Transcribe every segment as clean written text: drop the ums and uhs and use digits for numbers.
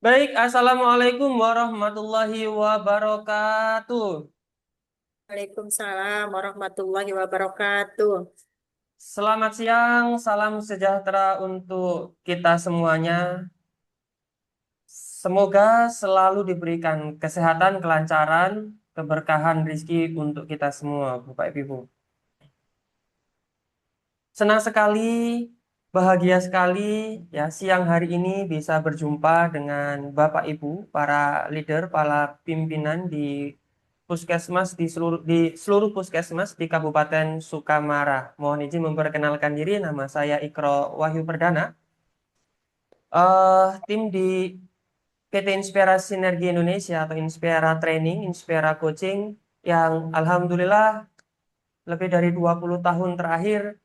Baik, Assalamualaikum warahmatullahi wabarakatuh. Waalaikumsalam warahmatullahi wabarakatuh. Selamat siang, salam sejahtera untuk kita semuanya. Semoga selalu diberikan kesehatan, kelancaran, keberkahan rizki untuk kita semua, Bapak Ibu. Senang sekali, bahagia sekali ya siang hari ini bisa berjumpa dengan Bapak Ibu, para leader, para pimpinan di puskesmas di seluruh puskesmas di Kabupaten Sukamara. Mohon izin memperkenalkan diri, nama saya Ikro Wahyu Perdana. Tim di PT Inspira Sinergi Indonesia atau Inspira Training, Inspira Coaching yang alhamdulillah lebih dari 20 tahun terakhir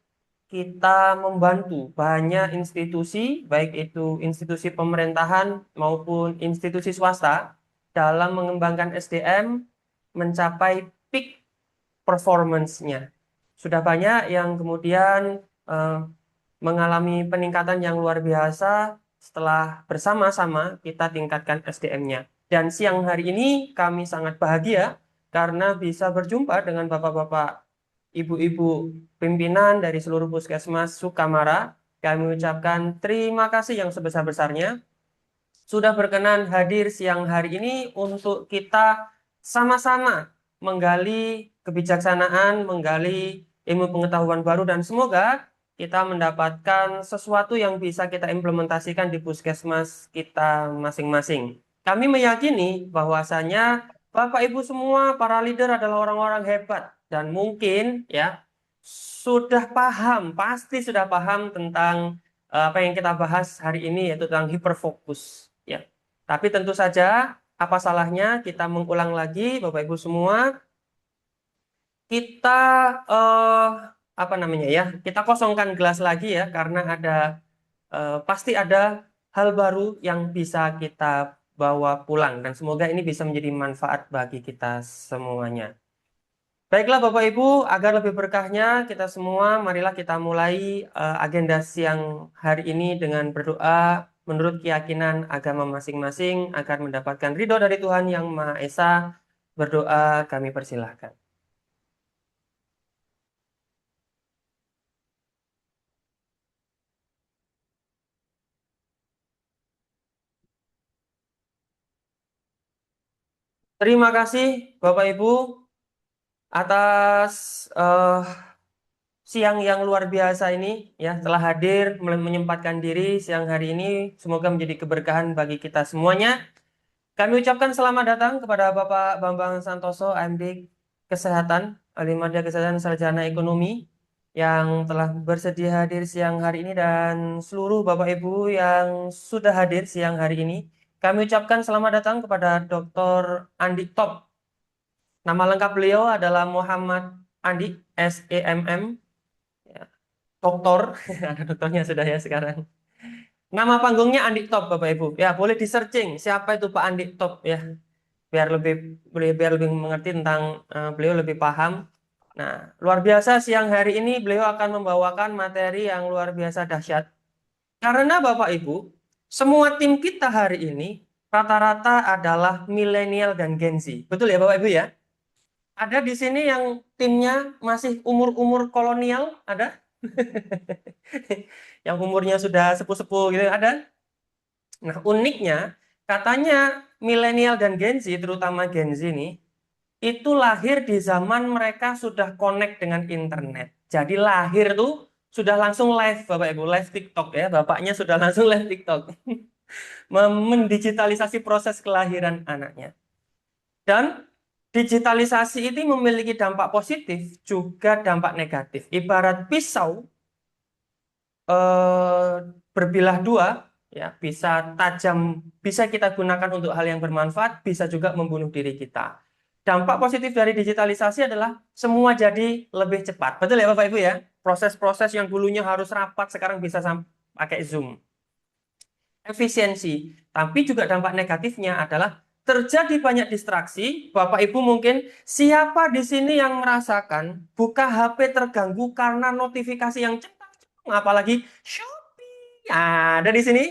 kita membantu banyak institusi, baik itu institusi pemerintahan maupun institusi swasta, dalam mengembangkan SDM mencapai peak performance-nya. Sudah banyak yang kemudian eh, mengalami peningkatan yang luar biasa setelah bersama-sama kita tingkatkan SDM-nya. Dan siang hari ini kami sangat bahagia karena bisa berjumpa dengan bapak-bapak, ibu-ibu pimpinan dari seluruh puskesmas Sukamara. Kami ucapkan terima kasih yang sebesar-besarnya sudah berkenan hadir siang hari ini untuk kita sama-sama menggali kebijaksanaan, menggali ilmu pengetahuan baru, dan semoga kita mendapatkan sesuatu yang bisa kita implementasikan di puskesmas kita masing-masing. Kami meyakini bahwasanya Bapak Ibu semua para leader adalah orang-orang hebat dan mungkin ya sudah paham, pasti sudah paham tentang apa yang kita bahas hari ini yaitu tentang hiperfokus ya. Tapi tentu saja apa salahnya kita mengulang lagi Bapak Ibu semua, kita eh apa namanya ya? Kita kosongkan gelas lagi ya karena ada pasti ada hal baru yang bisa kita bawa pulang dan semoga ini bisa menjadi manfaat bagi kita semuanya. Baiklah Bapak Ibu, agar lebih berkahnya kita semua, marilah kita mulai agenda siang hari ini dengan berdoa menurut keyakinan agama masing-masing agar mendapatkan ridho dari Tuhan Yang Maha Esa. Berdoa kami persilahkan. Terima kasih Bapak Ibu atas eh, siang yang luar biasa ini ya telah hadir menyempatkan diri siang hari ini. Semoga menjadi keberkahan bagi kita semuanya. Kami ucapkan selamat datang kepada Bapak Bambang Santoso, AMD Kesehatan, Ahli Madya Kesehatan Sarjana Ekonomi, yang telah bersedia hadir siang hari ini dan seluruh Bapak Ibu yang sudah hadir siang hari ini. Kami ucapkan selamat datang kepada Dr. Andi Top. Nama lengkap beliau adalah Muhammad Andi, SEMM, ya, doktor. Ada doktornya sudah ya sekarang. Nama panggungnya Andi Top, Bapak Ibu. Ya, boleh di searching siapa itu Pak Andi Top ya. Biar lebih mengerti tentang beliau lebih paham. Nah, luar biasa siang hari ini beliau akan membawakan materi yang luar biasa dahsyat. Karena Bapak Ibu, semua tim kita hari ini rata-rata adalah milenial dan Gen Z. Betul ya Bapak Ibu ya? Ada di sini yang timnya masih umur-umur kolonial, ada? Yang umurnya sudah sepuh-sepuh gitu, ada? Nah, uniknya katanya milenial dan Gen Z, terutama Gen Z ini, itu lahir di zaman mereka sudah connect dengan internet. Jadi lahir tuh sudah langsung live, Bapak Ibu, live TikTok ya. Bapaknya sudah langsung live TikTok. Mendigitalisasi proses kelahiran anaknya. Dan digitalisasi ini memiliki dampak positif, juga dampak negatif. Ibarat pisau eh, berbilah dua, ya, bisa tajam, bisa kita gunakan untuk hal yang bermanfaat, bisa juga membunuh diri kita. Dampak positif dari digitalisasi adalah semua jadi lebih cepat. Betul ya Bapak Ibu ya? Proses-proses yang dulunya harus rapat sekarang bisa pakai Zoom. Efisiensi. Tapi juga dampak negatifnya adalah terjadi banyak distraksi. Bapak Ibu mungkin siapa di sini yang merasakan buka HP terganggu karena notifikasi yang cepat, apalagi Shopee. Ada di sini?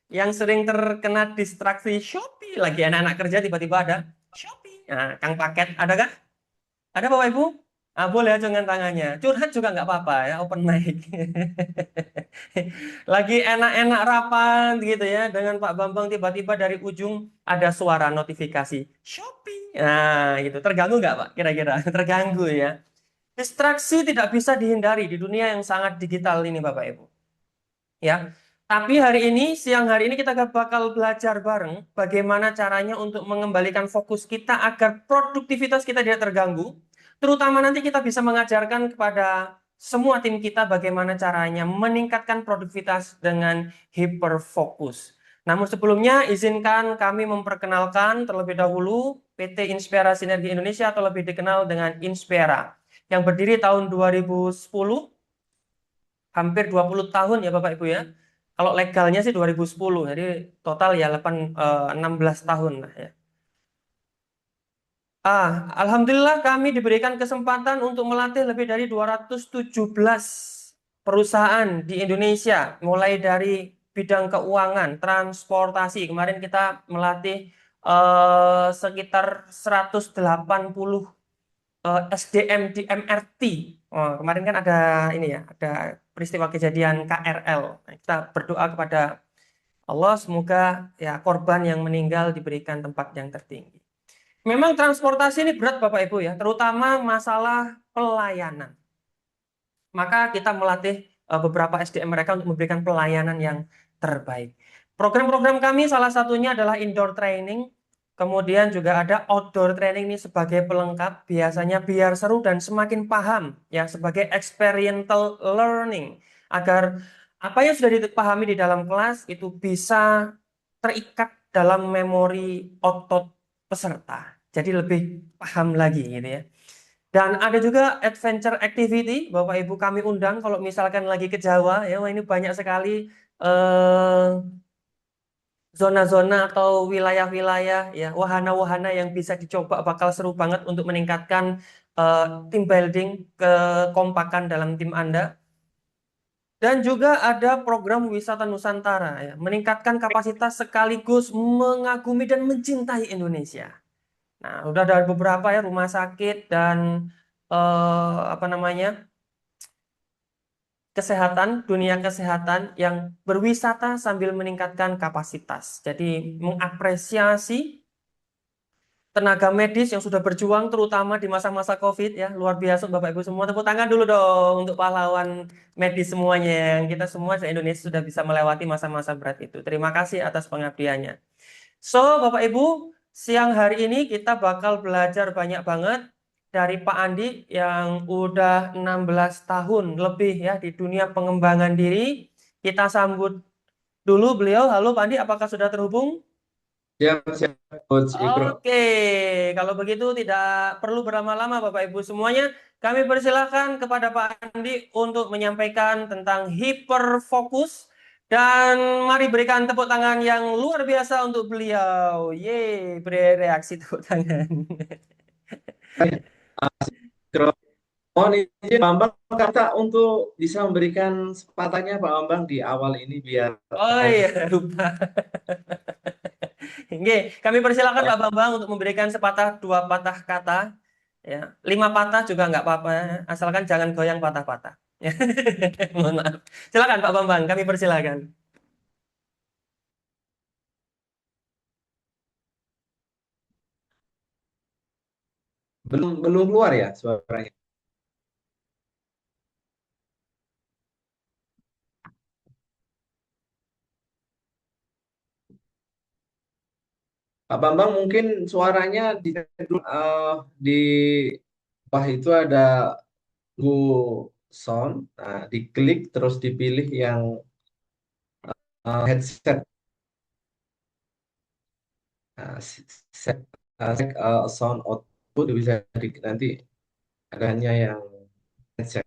yang sering terkena distraksi Shopee, lagi anak-anak kerja tiba-tiba ada Shopee. Nah, Kang Paket, ada kah? Ada Bapak Ibu? Ah, boleh acungkan tangannya. Curhat juga nggak apa-apa ya, open mic. Lagi enak-enak rapat gitu ya dengan Pak Bambang tiba-tiba dari ujung ada suara notifikasi Shopee. Nah, gitu. Terganggu nggak Pak? Kira-kira terganggu ya. Distraksi tidak bisa dihindari di dunia yang sangat digital ini Bapak Ibu. Ya. Tapi siang hari ini kita bakal belajar bareng bagaimana caranya untuk mengembalikan fokus kita agar produktivitas kita tidak terganggu. Terutama nanti kita bisa mengajarkan kepada semua tim kita bagaimana caranya meningkatkan produktivitas dengan hiperfokus. Namun sebelumnya izinkan kami memperkenalkan terlebih dahulu PT Inspira Sinergi Indonesia atau lebih dikenal dengan Inspira yang berdiri tahun 2010, hampir 20 tahun ya Bapak Ibu ya. Kalau legalnya sih 2010, jadi total ya 16 tahun lah ya. Alhamdulillah kami diberikan kesempatan untuk melatih lebih dari 217 perusahaan di Indonesia, mulai dari bidang keuangan, transportasi. Kemarin kita melatih sekitar 180 SDM di MRT. Oh, kemarin kan ada ini ya, ada peristiwa kejadian KRL. Nah, kita berdoa kepada Allah semoga ya korban yang meninggal diberikan tempat yang tertinggi. Memang transportasi ini berat Bapak Ibu ya, terutama masalah pelayanan. Maka kita melatih beberapa SDM mereka untuk memberikan pelayanan yang terbaik. Program-program kami salah satunya adalah indoor training, kemudian juga ada outdoor training ini sebagai pelengkap, biasanya biar seru dan semakin paham ya sebagai experiential learning agar apa yang sudah dipahami di dalam kelas itu bisa terikat dalam memori otot peserta. Jadi lebih paham lagi gitu ya. Dan ada juga adventure activity, Bapak Ibu kami undang kalau misalkan lagi ke Jawa, ya wah ini banyak sekali eh, zona-zona atau wilayah-wilayah, ya wahana-wahana yang bisa dicoba bakal seru banget untuk meningkatkan eh, team building, kekompakan dalam tim Anda. Dan juga ada program wisata Nusantara, ya, meningkatkan kapasitas sekaligus mengagumi dan mencintai Indonesia. Nah, udah ada beberapa ya rumah sakit dan apa namanya kesehatan, dunia kesehatan yang berwisata sambil meningkatkan kapasitas. Jadi mengapresiasi tenaga medis yang sudah berjuang terutama di masa-masa COVID ya. Luar biasa Bapak Ibu semua. Tepuk tangan dulu dong untuk pahlawan medis semuanya yang kita semua di Indonesia sudah bisa melewati masa-masa berat itu. Terima kasih atas pengabdiannya. So, Bapak Ibu, siang hari ini kita bakal belajar banyak banget dari Pak Andi yang udah 16 tahun lebih ya di dunia pengembangan diri. Kita sambut dulu beliau. Halo Pak Andi, apakah sudah terhubung? Siap, siap, Coach Ibro. Oke, kalau begitu tidak perlu berlama-lama Bapak Ibu semuanya. Kami persilahkan kepada Pak Andi untuk menyampaikan tentang hiperfokus dan mari berikan tepuk tangan yang luar biasa untuk beliau. Yeay, beri reaksi tepuk tangan. Terus, mohon izin Pak Bambang kata untuk bisa memberikan kesempatannya Pak Bambang di awal ini biar Oh iya, lupa. Oke, kami persilakan Pak Bambang untuk memberikan sepatah dua patah kata. Ya, 5 patah juga nggak apa-apa, asalkan jangan goyang patah-patah. Mohon maaf. Silakan Pak Bambang, kami persilakan. belum belum keluar ya suaranya. Pak Bambang mungkin suaranya di bawah itu ada Go Sound. Nah, diklik terus dipilih yang headset. Nah, set, sound output bisa nanti adanya yang headset.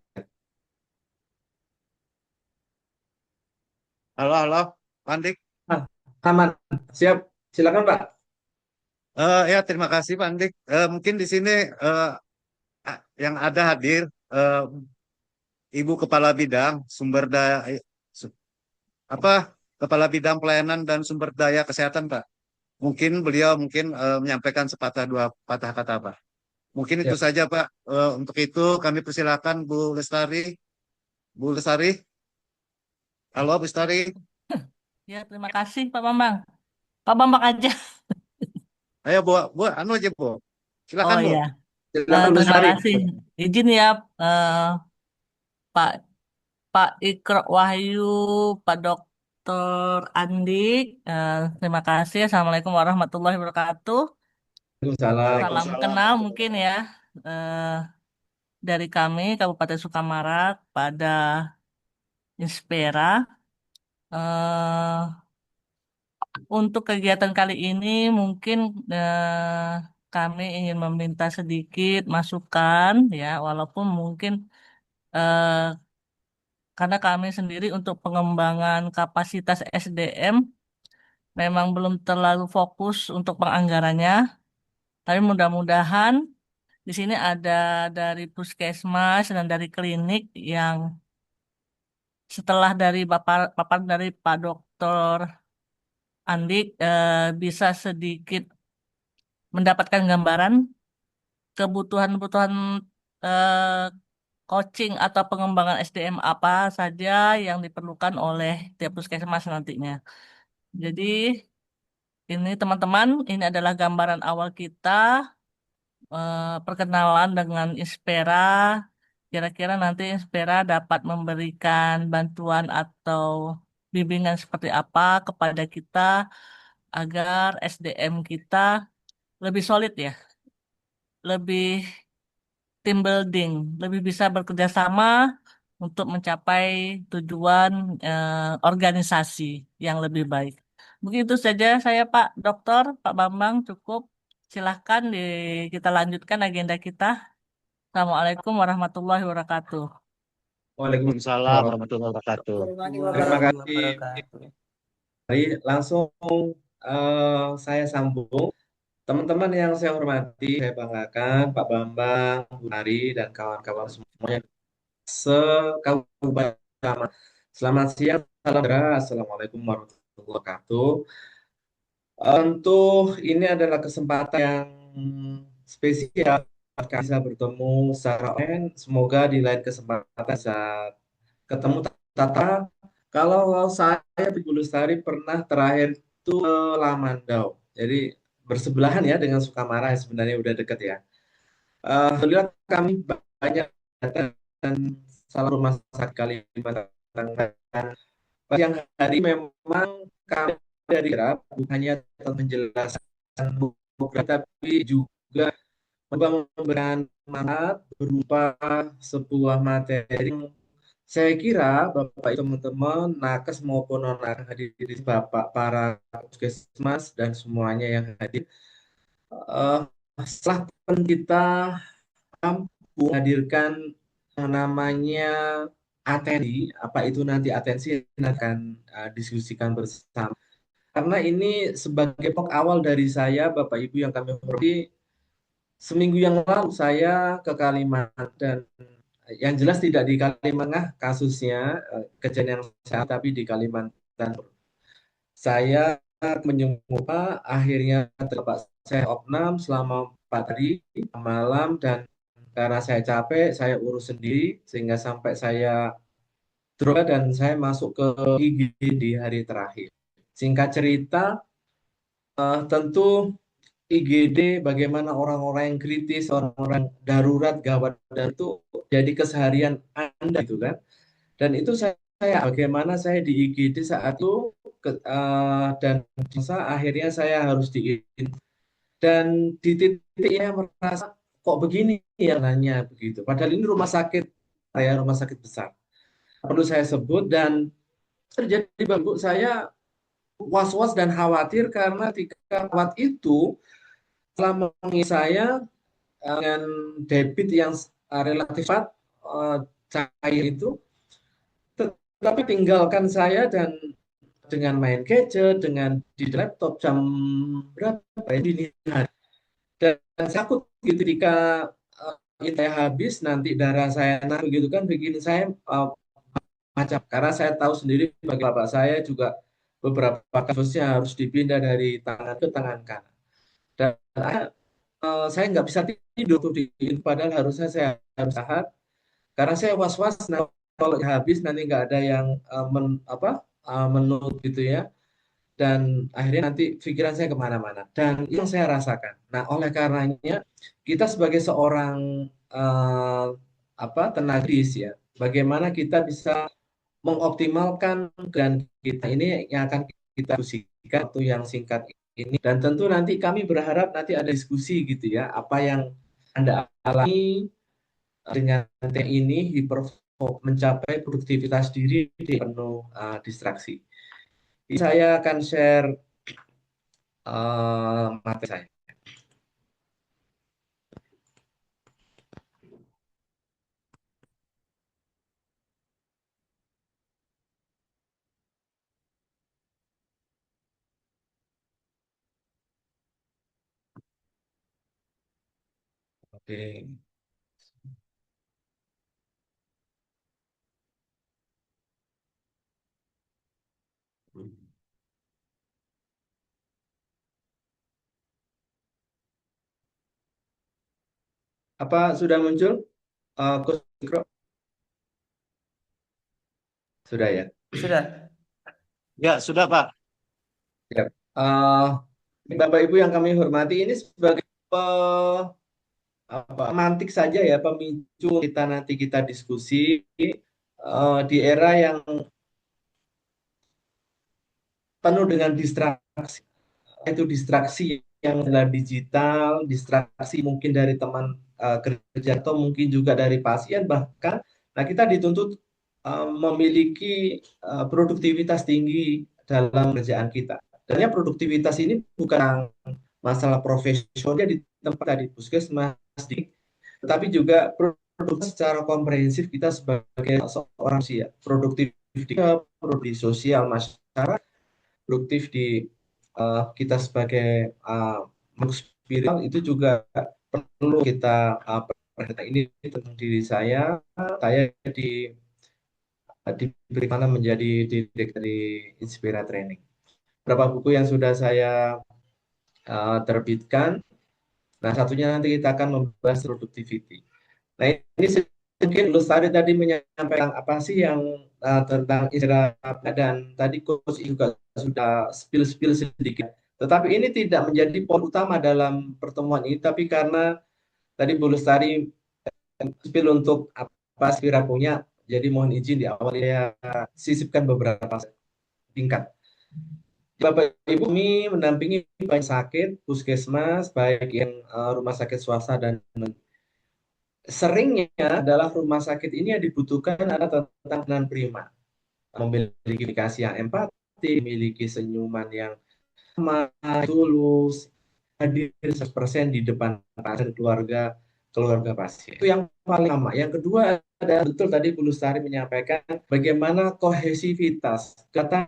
Halo, halo, Pandik. Ah, aman. Siap. Silakan, Pak. Ya, terima kasih, Pandik. Mungkin di sini yang ada hadir Ibu Kepala Bidang Sumber Daya su- apa Kepala Bidang Pelayanan dan Sumber Daya Kesehatan, Pak. Mungkin beliau menyampaikan sepatah dua patah kata, Pak. Mungkin itu Ya, saja, Pak. Untuk itu kami persilakan Bu Lestari. Bu Lestari, halo Bu Lestari. Ya, terima kasih Pak Bambang. Pak Bambang aja. Ayo Bu, Bu, anu aja Bu. Oh Silakan Bu. iya, silakan Bu terima Lestari. kasih. Izin ya, Pak Pak Ikro Wahyu, Pak Dokter Andik. Terima kasih. Assalamualaikum warahmatullahi wabarakatuh. Waalaikumsalam. Salam kenal mungkin ya eh, dari kami Kabupaten Sukamara pada Inspera. Eh, Untuk kegiatan kali ini mungkin kami ingin meminta sedikit masukan ya, walaupun mungkin eh, karena kami sendiri untuk pengembangan kapasitas SDM memang belum terlalu fokus untuk penganggarannya, tapi mudah-mudahan di sini ada dari puskesmas dan dari klinik yang setelah dari paparan dari Pak Dokter Andik bisa sedikit mendapatkan gambaran kebutuhan-kebutuhan eh, coaching atau pengembangan SDM apa saja yang diperlukan oleh tiap puskesmas nantinya. Jadi ini teman-teman, ini adalah gambaran awal kita perkenalan dengan Inspera. Kira-kira nanti Inspera dapat memberikan bantuan atau bimbingan seperti apa kepada kita agar SDM kita lebih solid ya, lebih team building, lebih bisa bekerja sama untuk mencapai tujuan organisasi yang lebih baik. Begitu saja saya Pak Dokter, Pak Bambang cukup. Silahkan kita lanjutkan agenda kita. Assalamualaikum warahmatullahi wabarakatuh. Waalaikumsalam Waalaikumsalam warahmatullahi warahmatullahi wabarakatuh. Warahmatullahi Terima wabarakatuh. Warahmatullahi kasih. wabarakatuh. Mari langsung saya sambung. Teman-teman yang saya hormati, saya banggakan Pak Bambang, Bu Nari, dan kawan-kawan semuanya se-Kabupaten. Selamat siang, salam sejahtera. Assalamualaikum warahmatullahi wabarakatuh. Tentu ini adalah kesempatan yang spesial kita bisa bertemu secara online. Semoga di lain kesempatan bisa ketemu tatap. Kalau saya di Lestari pernah terakhir itu ke Lamandau. Jadi bersebelahan ya dengan Sukamara sebenarnya udah deket ya. Alhamdulillah kami banyak dan salah rumah sakit Kalimantan Tengah. Siang hari memang kami dari Grab bukannya menjelaskan program tapi juga memberikan manfaat berupa sebuah materi yang saya kira Bapak teman-teman nakes maupun non nakes hadir di Bapak para puskesmas dan semuanya yang hadir eh, setelah kita mampu menghadirkan yang namanya atensi, apa itu nanti atensi akan diskusikan bersama. Karena ini sebagai pokok awal dari saya, Bapak Ibu yang kami hormati, seminggu yang lalu saya ke Kalimantan. Yang jelas tidak di Kalimantan kasusnya kejadian yang saya, tapi di Kalimantan. Saya menyebut akhirnya terdapat saya opnam selama 4 hari malam dan karena saya capek, saya urus sendiri sehingga sampai saya drop dan saya masuk ke IGD di hari terakhir. Singkat cerita, tentu IGD bagaimana orang-orang yang kritis, orang-orang darurat, gawat dan itu jadi keseharian Anda itu kan. Dan itu saya bagaimana saya di IGD saat itu dan masa akhirnya saya harus dan di titik yang merasa kok begini yang nanya begitu. Padahal ini rumah sakit rumah sakit besar. Perlu saya sebut dan terjadi bagi saya was-was dan khawatir karena ketika lewat itu telah mengisi saya dengan debit yang relatif cair itu, tetapi tinggalkan saya dan dengan main gadget, dengan di laptop jam berapa ya dini hari. Dan takut gitu ketika saya habis nanti darah saya naik begitu kan bikin saya macam karena saya tahu sendiri bagi bapak saya juga beberapa kasusnya harus dipindah dari tangan ke tangan kanan. Dan saya nggak bisa tidur tuh padahal harusnya saya harus sehat karena saya was-was nah, kalau habis nanti nggak ada yang menut gitu ya, dan akhirnya nanti pikiran saya kemana-mana dan yang saya rasakan. Nah, oleh karenanya kita sebagai seorang eh, tenaga medis ya, bagaimana kita bisa mengoptimalkan dan kita ini yang akan kita diskusikan waktu yang singkat ini, dan tentu nanti kami berharap nanti ada diskusi gitu ya, apa yang Anda alami dengan teknik ini mencapai produktivitas diri di penuh distraksi. Saya akan share materi saya. Oke. Apa sudah muncul? Coach Ikro? Sudah ya? Sudah. Ya, sudah Pak. Ya. Eh, Bapak Ibu yang kami hormati, ini sebagai pemantik saja ya, pemicu kita nanti kita diskusi di era yang penuh dengan distraksi. Itu distraksi yang adalah digital, distraksi mungkin dari teman kerja atau mungkin juga dari pasien bahkan. Nah, kita dituntut memiliki produktivitas tinggi dalam kerjaan kita. Dan ya, produktivitas ini bukan masalah profesional di tempat tadi puskesmas, tetapi juga produktif secara komprehensif kita sebagai seorang manusia. Produktif di sosial masyarakat, produktif di kita sebagai manusia spiritual itu juga perlu kita perhatikan. Ini tentang diri saya diberi mana menjadi direktur dari Inspira Training. Beberapa buku yang sudah saya terbitkan. Nah, satunya nanti kita akan membahas productivity. Nah, ini mungkin Lustari tadi menyampaikan apa sih yang tentang istirahat, dan tadi Coach juga sudah spill sedikit. Tetapi ini tidak menjadi poin utama dalam pertemuan ini, tapi karena tadi Bu Lustari spill untuk apa Spira punya, jadi mohon izin di awal saya sisipkan beberapa tingkat. Bapak Ibu, kami mendampingi banyak sakit, puskesmas, baik yang rumah sakit swasta dan seringnya adalah rumah sakit ini yang dibutuhkan adalah tentang penanganan prima, memiliki komunikasi yang empati, memiliki senyuman yang ramah, tulus, hadir 100% di depan pasien, keluarga pasien. Itu yang paling lama. Yang kedua ada betul tadi Bu Lustari menyampaikan bagaimana kohesivitas, kata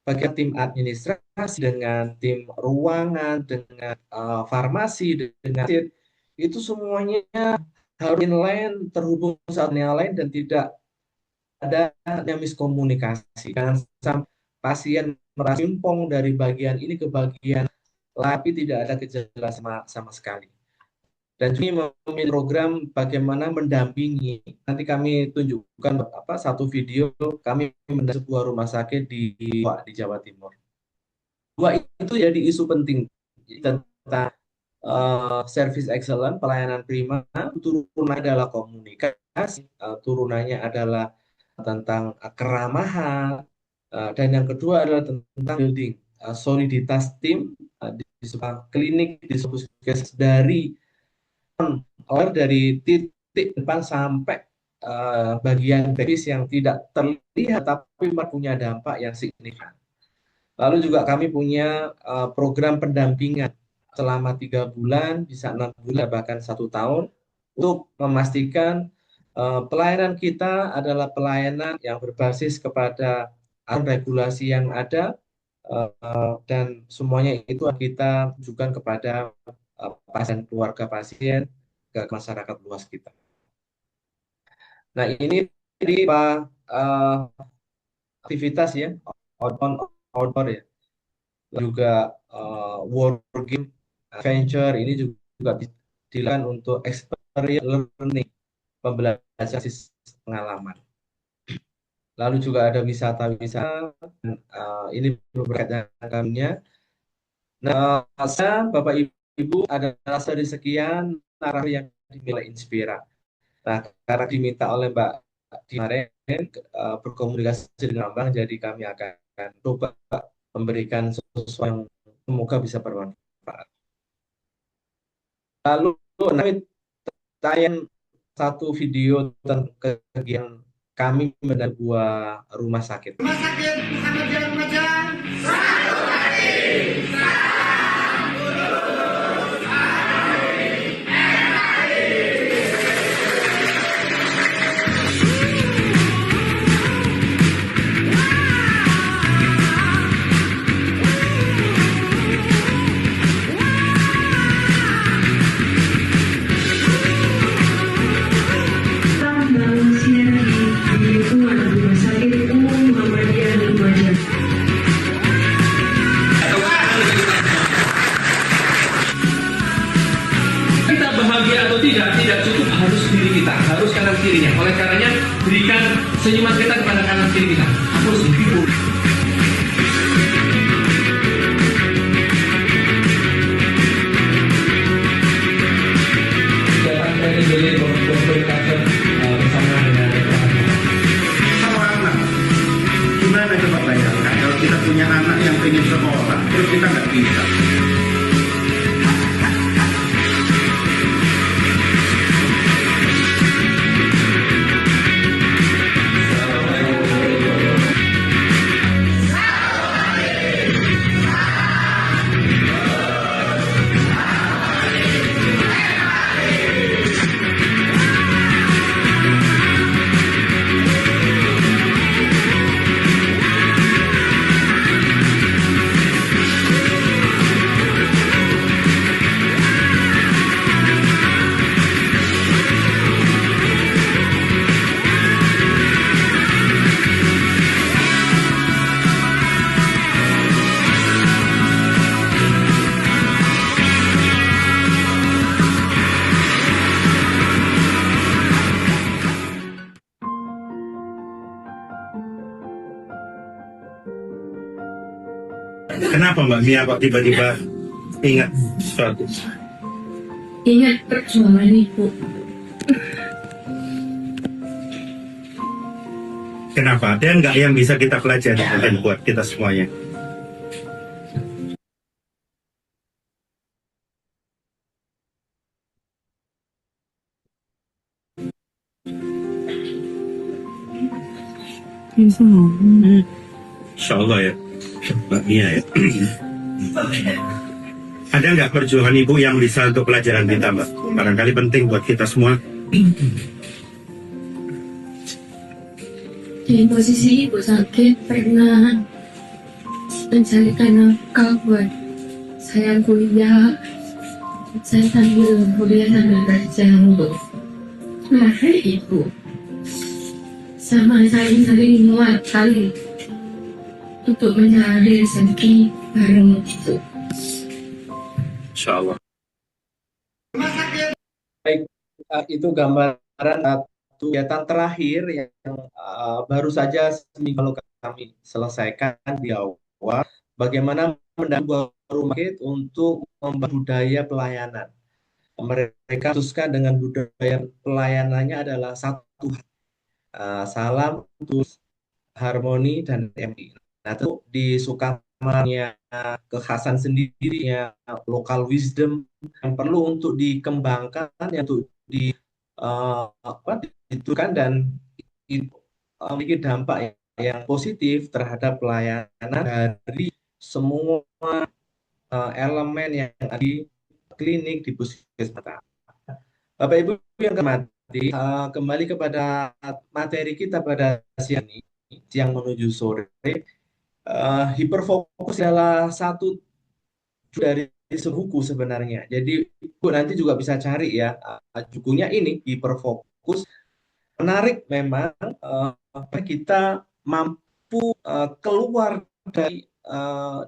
bagian tim administrasi dengan tim ruangan, dengan farmasi, dengan itu semuanya harus inline, terhubung satu yang lain dan tidak ada miskomunikasi. Jangan sampai pasien merasa simpong dari bagian ini ke bagian tapi tidak ada kejelasan sama sekali. Dan juga memiliki program bagaimana mendampingi. Nanti kami tunjukkan satu video kami mendampingi sebuah rumah sakit di Jawa Timur. Dua itu jadi isu penting tentang service excellent, pelayanan prima. Turunannya adalah komunikasi, turunannya adalah tentang keramahan, dan yang kedua adalah tentang building soliditas tim di sebuah klinik, di sebuah puskesmas dari titik depan sampai bagian teknis yang tidak terlihat tapi punya dampak yang signifikan. Lalu juga kami punya program pendampingan selama 3 bulan, bisa 6 bulan, bahkan 1 tahun, untuk memastikan pelayanan kita adalah pelayanan yang berbasis kepada regulasi yang ada, dan semuanya itu kita tujukan kepada pasien, keluarga pasien, ke masyarakat luas kita. Nah, ini Pak aktivitas ya, outbound outdoor ya, juga war game adventure ini juga bisa dilakukan untuk experience learning, pembelajaran pengalaman. Lalu juga ada wisata-wisata, ini beberapa kaminya. Nah, saya Bapak Ibu adalah dari sekian narasi yang dimiliki Inspira. Nah, karena diminta oleh Mbak kemarin berkomunikasi dengan Bang, jadi kami akan coba memberikan sesuatu yang semoga bisa bermanfaat. Lalu nanti tayang satu video tentang kegiatan kami mendatangi sebuah rumah sakit. Rumah sakit Muhammadiyah Lumajang. Kita bahagia atau tidak cukup harus diri kita, harus kanan kirinya. Oleh karenanya, berikan senyuman kita kepada kanan kiri kita. Aku harus dihibur. Jangan dari diri berkomunikasi bersama dengan Sama anak, gimana coba bayangkan kalau kita punya anak yang ingin sekolah, terus kita nggak bisa. Kenapa Mbak Mia kok tiba-tiba ingat sesuatu? Ingat perjuangan Ibu. Kenapa? Ada nggak yang bisa kita pelajari mungkin buat kita semuanya? Insya Allah ya, Mbak Mia ya. Ada nggak perjuangan Ibu yang bisa untuk pelajaran kita, Mbak? Barangkali penting buat kita semua. Di posisi Ibu sakit pernah mencarikan nafkah buat saya kuliah. Saya sambil kuliah sambil kerja untuk melatih Ibu. Sama saya sering menguatkan untuk mencari rezeki bareng Ibu. Insya Allah. Baik, itu gambaran kegiatan terakhir yang baru saja seminggu lalu kami selesaikan di awal. Bagaimana mendapat rumah sakit untuk membangun budaya pelayanan. Mereka khususkan dengan budaya pelayanannya adalah satu, salam, terus harmoni dan MI. Nah, itu di Sukamarnya kekhasan sendirinya, local wisdom yang perlu untuk dikembangkan, yang untuk ditukan dan itu memiliki dampak yang positif terhadap pelayanan dari semua elemen yang ada di klinik di puskesmas. Bapak Ibu yang kemati, kembali kepada materi kita pada siang ini, siang menuju sore. Hiperfokus adalah satu dari buku sebenarnya. Jadi Ibu nanti juga bisa cari ya bukunya ini, Hiperfokus. Menarik memang kita keluar dari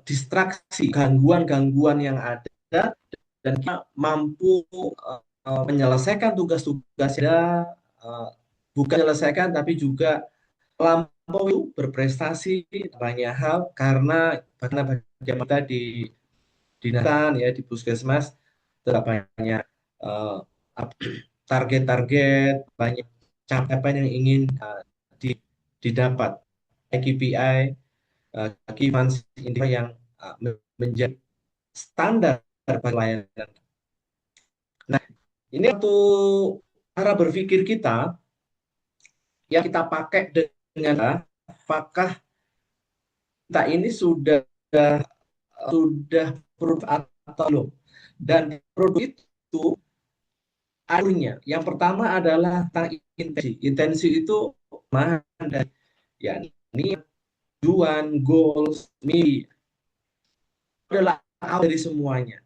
distraksi, gangguan-gangguan yang ada, dan kita mampu menyelesaikan tugas-tugas yang bukan menyelesaikan tapi juga melampaui berprestasi banyak hal karena bagaimana kita di dinasan ya di puskesmas tetap banyak target-target, banyak capaian yang ingin didapat, KPI, key funds yang menjadi standar pelayanan. Nah, ini satu cara berpikir kita yang kita pakai dengan apakah kita ini sudah produk atau belum. Dan produk itu alurnya. Yang pertama adalah tentang intensi. Intensi itu dari ya ini tujuan, goals, mimpi adalah awal dari semuanya.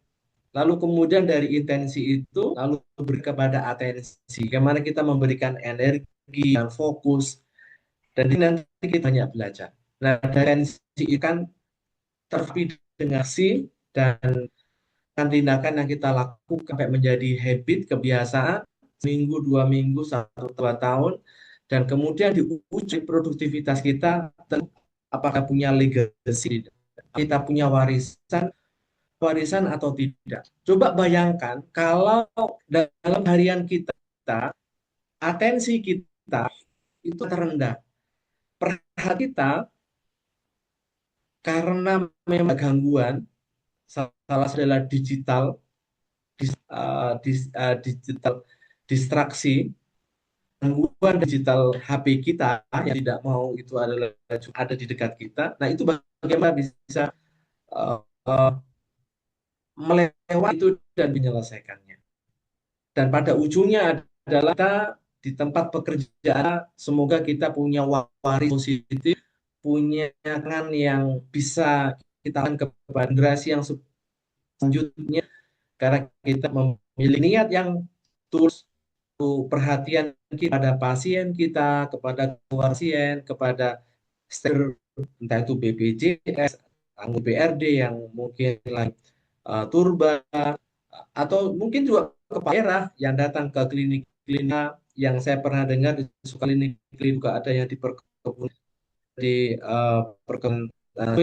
Lalu kemudian dari intensi itu lalu beri kepada atensi. Bagaimana kita memberikan energi dan fokus dan nanti kita banyak belajar. Nah, dari intensi itu kan terpilih dengan aksi dan tindakan yang kita lakukan sampai menjadi habit, kebiasaan, minggu, 2 minggu, 1-2 tahun, dan kemudian diuji produktivitas kita, apakah punya legacy, kita punya warisan atau tidak. Coba bayangkan kalau dalam harian kita, atensi kita itu terendah. Perhatian kita karena memang gangguan, salah satu adalah digital distraksi, gangguan digital HP kita yang tidak mau itu adalah ada di dekat kita. Nah, itu bagaimana bisa melewati itu dan menyelesaikannya. Dan pada ujungnya adalah kita di tempat pekerjaan, semoga kita punya waris positif, punya tangan yang bisa kita kepada generasi yang selanjutnya, karena kita memiliki niat yang tulus, perhatian kita pada pasien kita, kepada pasien, kepada stakeholder, entah itu BPJS, anggota BRD yang mungkin turba, atau mungkin juga kepala daerah yang datang ke klinik-klinik yang saya pernah dengar di klinik juga ada yang di perkebunan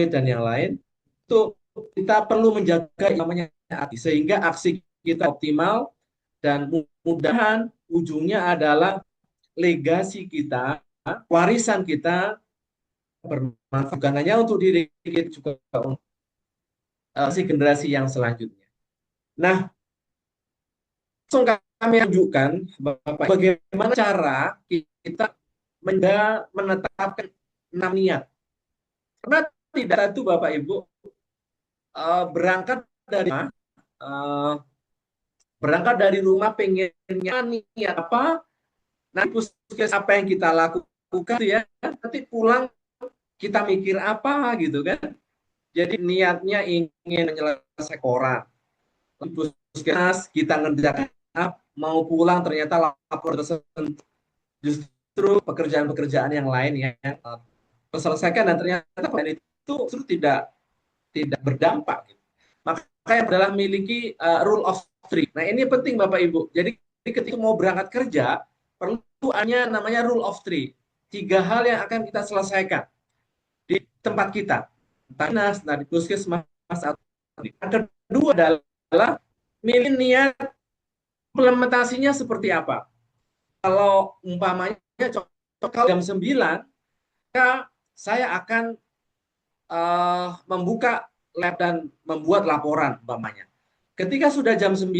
dan yang lain. Itu kita perlu menjaga namanya aksi, sehingga aksi kita optimal dan mudah-mudahan ujungnya adalah legasi kita, warisan kita bermanfaat bukan hanya untuk diri kita, juga untuk generasi yang selanjutnya. Nah, langsung kami tunjukkan bagaimana cara kita menetapkan 6 niat. Karena tidak itu Bapak Ibu berangkat dari rumah pengennya niat apa, nanti puskes apa yang kita lakukan ya, nanti pulang kita mikir apa gitu kan. Jadi niatnya ingin menyelesaikan koran, puskes kita ngerjakan mau pulang ternyata lapor tersentuh, justru pekerjaan-pekerjaan yang lain ya selesaikan dan ternyata itu justru tidak berdampak. Maka yang adalah memiliki rule of three. Nah, ini penting Bapak Ibu. Jadi ketika mau berangkat kerja perlu hanya namanya rule of three. 3 hal yang akan kita selesaikan di tempat kita. Dinas, di puskesmas. Yang kedua adalah milih niat implementasinya seperti apa. Kalau umpamanya kalau jam 9, maka saya akan membuka lab dan membuat laporan umpamanya. Ketika sudah jam 9,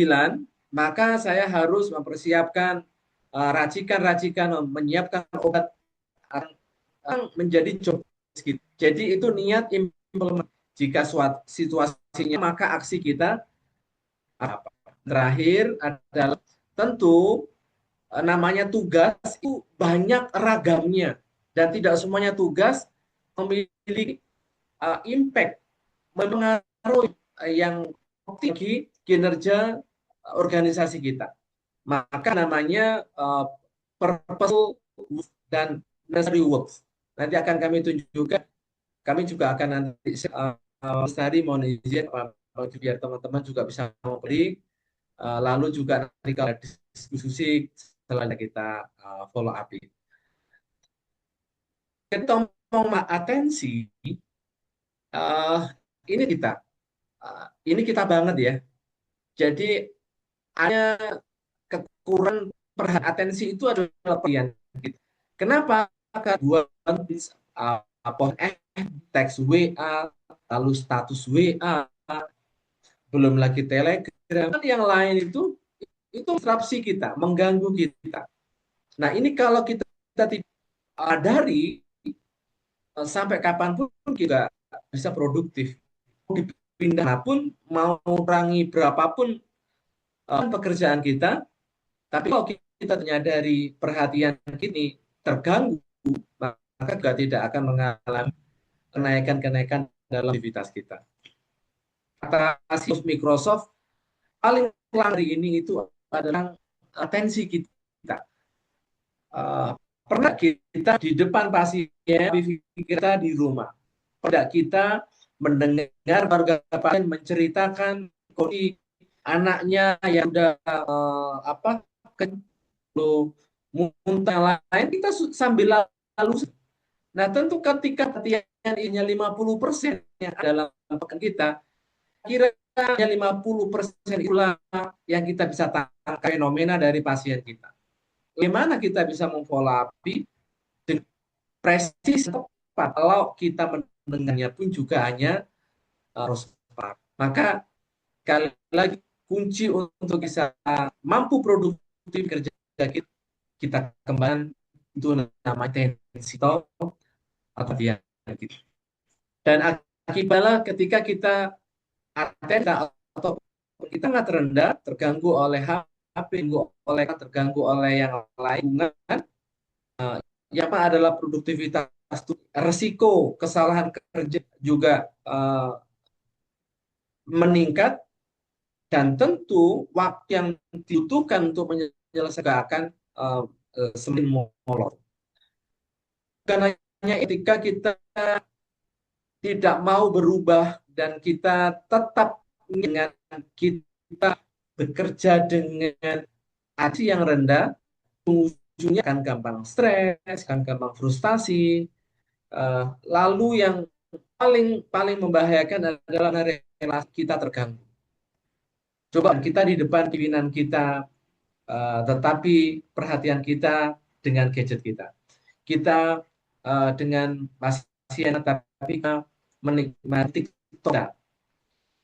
maka saya harus mempersiapkan racikan-racikan, menyiapkan obat menjadi job. Jadi itu niat implementasi. Jika situasinya maka aksi kita apa? Terakhir adalah tentu namanya tugas itu banyak ragamnya dan tidak semuanya tugas memiliki impact, mempengaruhi yang tinggi kinerja organisasi kita. Maka namanya purposeful dan necessary works. nanti akan kami tunjukkan. Kami juga akan nanti tadi mohon izin biar teman-teman juga bisa membeli. Lalu juga nanti kalau ada diskusi selanjutnya kita follow up. Kita ngomong atensi, ini kita banget ya. Jadi ada kekurangan perhatian atensi itu adalah pilihan kita. Kenapa? Karena teks WA, lalu status WA, belum lagi Telegram, yang lain itu disrupsi kita, mengganggu kita. Nah ini kalau kita tidak sadari, sampai kapanpun kita bisa produktif. Dipindah pun, mau kurangi berapapun pekerjaan kita, tapi kalau kita menyadari perhatian kini terganggu, maka juga tidak akan mengalami kenaikan-kenaikan dalam aktivitas kita. Kata Microsoft, paling hari ini itu adalah atensi kita. Pernah kita di depan pasien, kita di rumah. Pernah kita mendengar warga pasien menceritakan kondisi anaknya yang sudah muntah lain, kita sambil lalu. Nah tentu ketika perhatiannya 50% yang dalam pekan kita, kira-kira 50% itulah yang kita bisa tangkap fenomena dari pasien kita. Bagaimana kita bisa memfollow up dengan presis tepat kalau kita mendengarnya pun juga hanya harus tepat. Maka sekali lagi kunci untuk bisa mampu produktif kerja kita kembali itu namanya atensi atau perhatian kita. Dan akibatnya ketika kita atensi atau kita sangat rendah, terganggu oleh HP, terganggu oleh yang lain, yang adalah produktivitas, resiko kesalahan kerja juga meningkat, dan tentu waktu yang dibutuhkan untuk menyelesaikan semakin molor. Bukan hanya ketika kita tidak mau berubah dan kita tetap dengan kita bekerja dengan atensi yang rendah, ujungnya akan gampang stres, akan gampang frustasi. Lalu yang paling membahayakan adalah relasi kita terganggu. Coba kita di depan pimpinan kita, tetapi perhatian kita dengan gadget kita. Kita dengan pasien, tapi kita menikmati TikTok.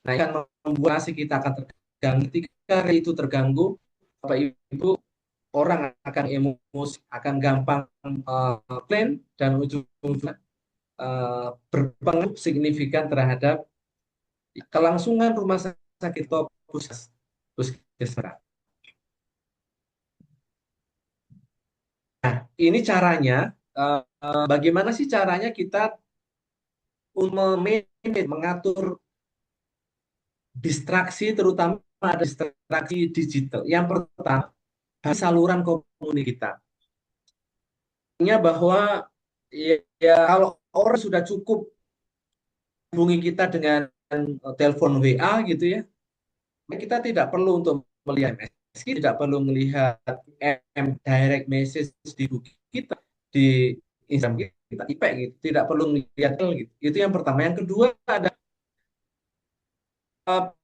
Nah, ini akan membuat kita akan terganggu. Ketika itu terganggu, Bapak Ibu, orang akan emosi, akan gampang plan, dan ujung-ujungnya berpengaruh signifikan terhadap kelangsungan rumah sakit atau puskesmas. Nah, ini caranya, bagaimana sih caranya kita mengatur distraksi, terutama ada distraksi digital. Yang pertama, saluran komunikasi kita. Artinya bahwa ya kalau orang sudah cukup hubungi kita dengan telepon WA gitu ya, kita tidak perlu untuk melihat MSG, tidak perlu melihat direct message di Google kita, di Instagram kita, IP gitu, tidak perlu melihat gitu. Itu yang pertama. Yang kedua ada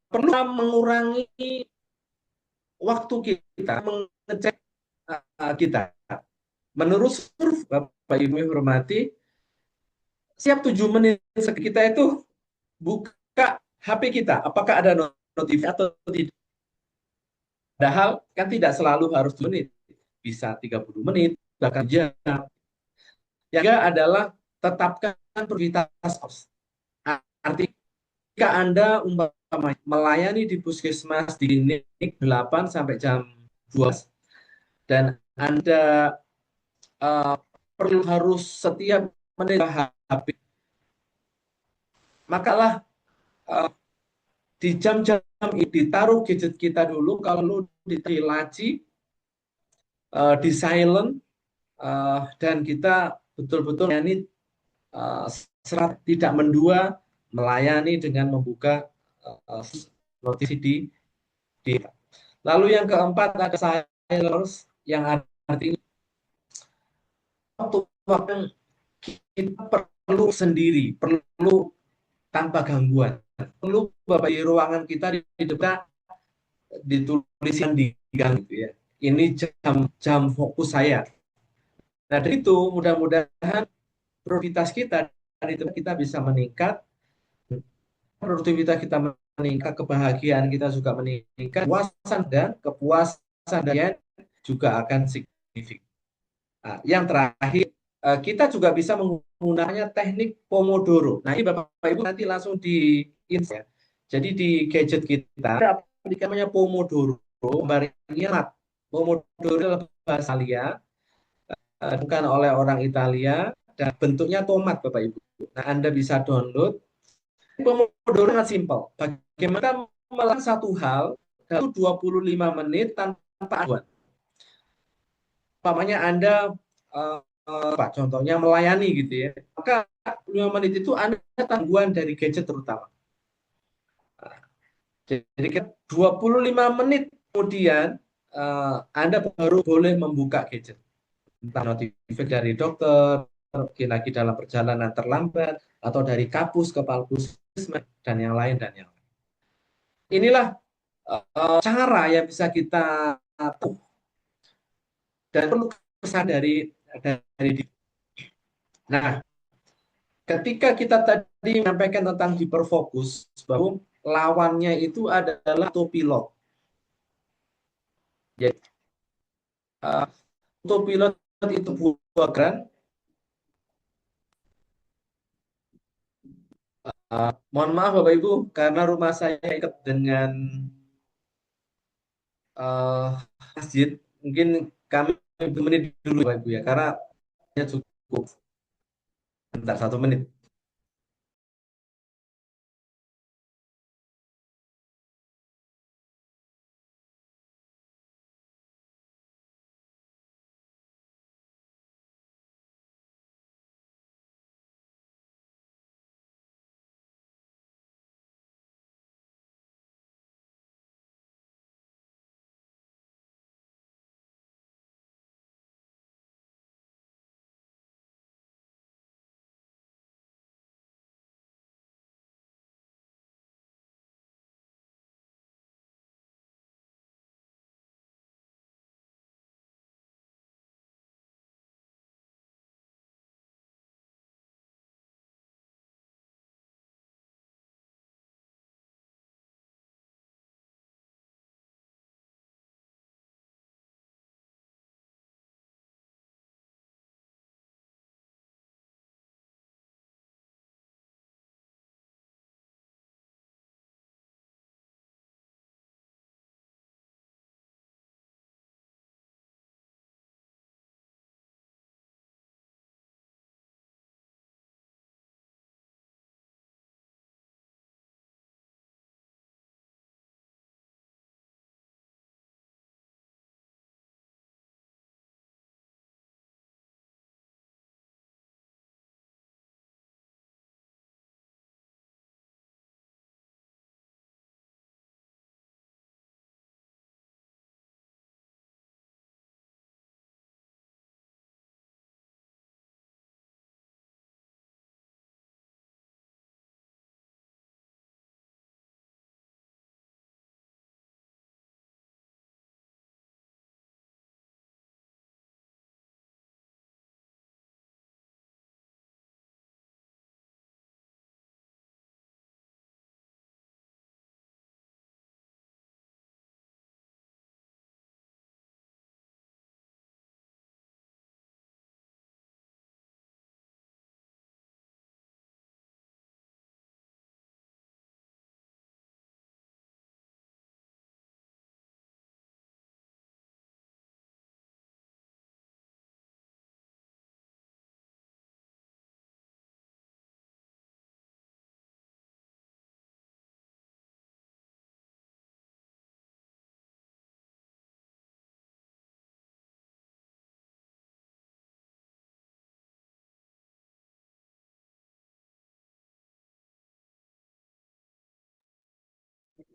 perlu mengurangi waktu kita mengecek kita. Menurut survei Bapak Ibu hormati, setiap 7 menit kita itu buka HP kita, apakah ada notifikasi atau tidak. Padahal kan tidak selalu harus 2 menit, bisa 30 menit, bahkan jam. Yang ketiga adalah tetapkan prioritas. Artinya jika Anda melayani di puskesmas di klinik 8 sampai jam 12 dan Anda perlu harus setiap menit HP, makalah di jam-jam ditaruh gadget kita dulu, kalau di laci, di silent, dan kita betul-betul ini eh, tidak mendua, melayani dengan membuka eh, notifikasi di. Lalu yang keempat ada silence yang artinya waktu kita perlu sendiri, perlu tanpa gangguan. Perlu Bapak di ruangan kita di depan dituliskan di gang gitu ya. Ini jam fokus saya. Nah, dari itu mudah-mudahan produktivitas kita dari itu kita bisa meningkat, produktivitas kita meningkat, kebahagiaan kita juga meningkat, kepuasan dan kepuasan dan juga akan signifikan. Nah, yang terakhir, kita juga bisa menggunakannya teknik Pomodoro. Nah, ini Bapak Ibu nanti langsung di ya. Jadi di gadget kita ada aplikasi namanya Pomodoro, gambarnya Pomodoro adalah bahasa Italia, bukan oleh orang Italia dan bentuknya tomat Bapak Ibu. Nah, Anda bisa download. Pomodoro sangat simpel. Bagaimana melakukan satu hal dalam 25 menit tanpa aduan. Umpamanya Anda contohnya melayani gitu ya. Maka 5 menit itu Anda tangguhan dari gadget terutama. Jadi 25 menit kemudian Anda baru boleh membuka gadget. Entah notifikasi dari dokter, mungkin lagi dalam perjalanan terlambat, atau dari kapus ke puskesmas, dan yang lain dan yang lain. Inilah cara yang bisa kita atur dan perlu kesan dari diri. Nah, ketika kita tadi menyampaikan tentang hiperfokus, bahwa lawannya itu adalah autopilot. Jadi, autopilot itu buah geran. Mohon maaf Bapak Ibu, karena rumah saya ikat dengan masjid, mungkin kami menit dulu Bapak Ibu ya, karena cukup. Bentar, 1 menit.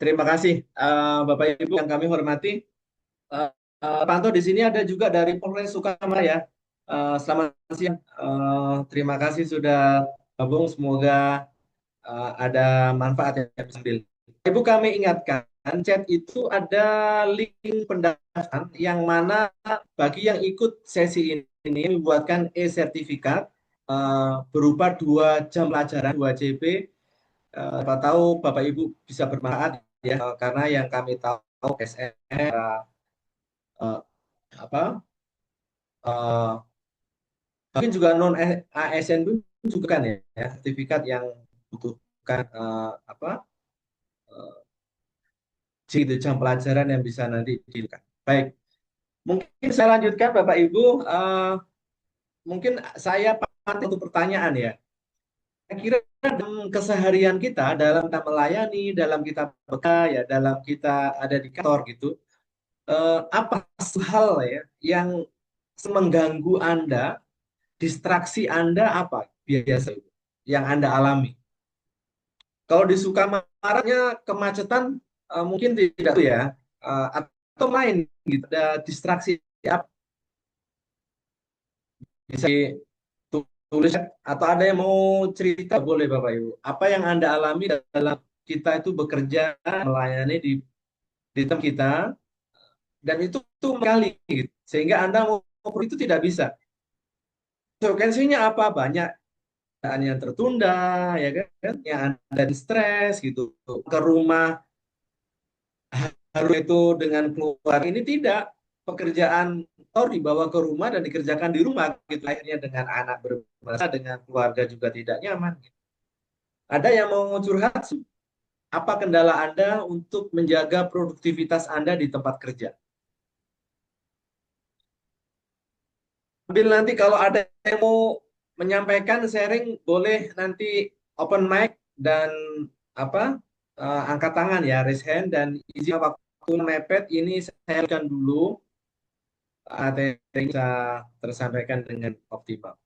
terima kasih Bapak Ibu yang kami hormati. Eh, Panto di sini ada juga dari Polres Sukamalaya. Selamat siang. Terima kasih sudah gabung. Semoga ada manfaat yang bisa ambil. Ibu kami ingatkan, chat itu ada link pendaftaran yang mana bagi yang ikut sesi ini membuatkan e-sertifikat berupa 2 jam pelajaran 2 JP. Siapa tahu Bapak Ibu bisa bermanfaat ya, karena yang kami tahu SR apa mungkin juga non ASN pun juga kan ya, sertifikat yang butuhkan itu jam pelajaran yang bisa nanti dilihat. Baik, mungkin saya lanjutkan Bapak Ibu. Mungkin saya pantas untuk pertanyaan ya. Kira dalam keseharian kita, dalam kita melayani, dalam kita bekerja, ya, dalam kita ada di kantor gitu, apa hal ya yang mengganggu Anda, distraksi Anda apa biasa yang Anda alami? Kalau di Sukamaranya kemacetan mungkin tidak ya, atau main gitu, ada distraksi apa? Bisa tulis atau ada yang mau cerita boleh Bapak Ibu. Apa yang Anda alami dalam kita itu bekerja melayani di tempat kita dan itu kali gitu. Sehingga Anda mau itu tidak bisa. Konsekuensinya apa? Banyak yang tertunda ya kan, yang Anda di stres gitu. Ke rumah harus itu dengan keluar ini tidak, pekerjaan dibawa ke rumah dan dikerjakan di rumah gitu, akhirnya dengan anak bermasalah, dengan keluarga juga tidak nyaman gitu. Ada yang mau curhat, apa kendala Anda untuk menjaga produktivitas Anda di tempat kerja? Sambil nanti kalau ada yang mau menyampaikan sharing boleh nanti open mic dan angkat tangan ya, raise hand, dan izin waktu mepet ini saya akan dulu bisa tersampaikan dengan optimal.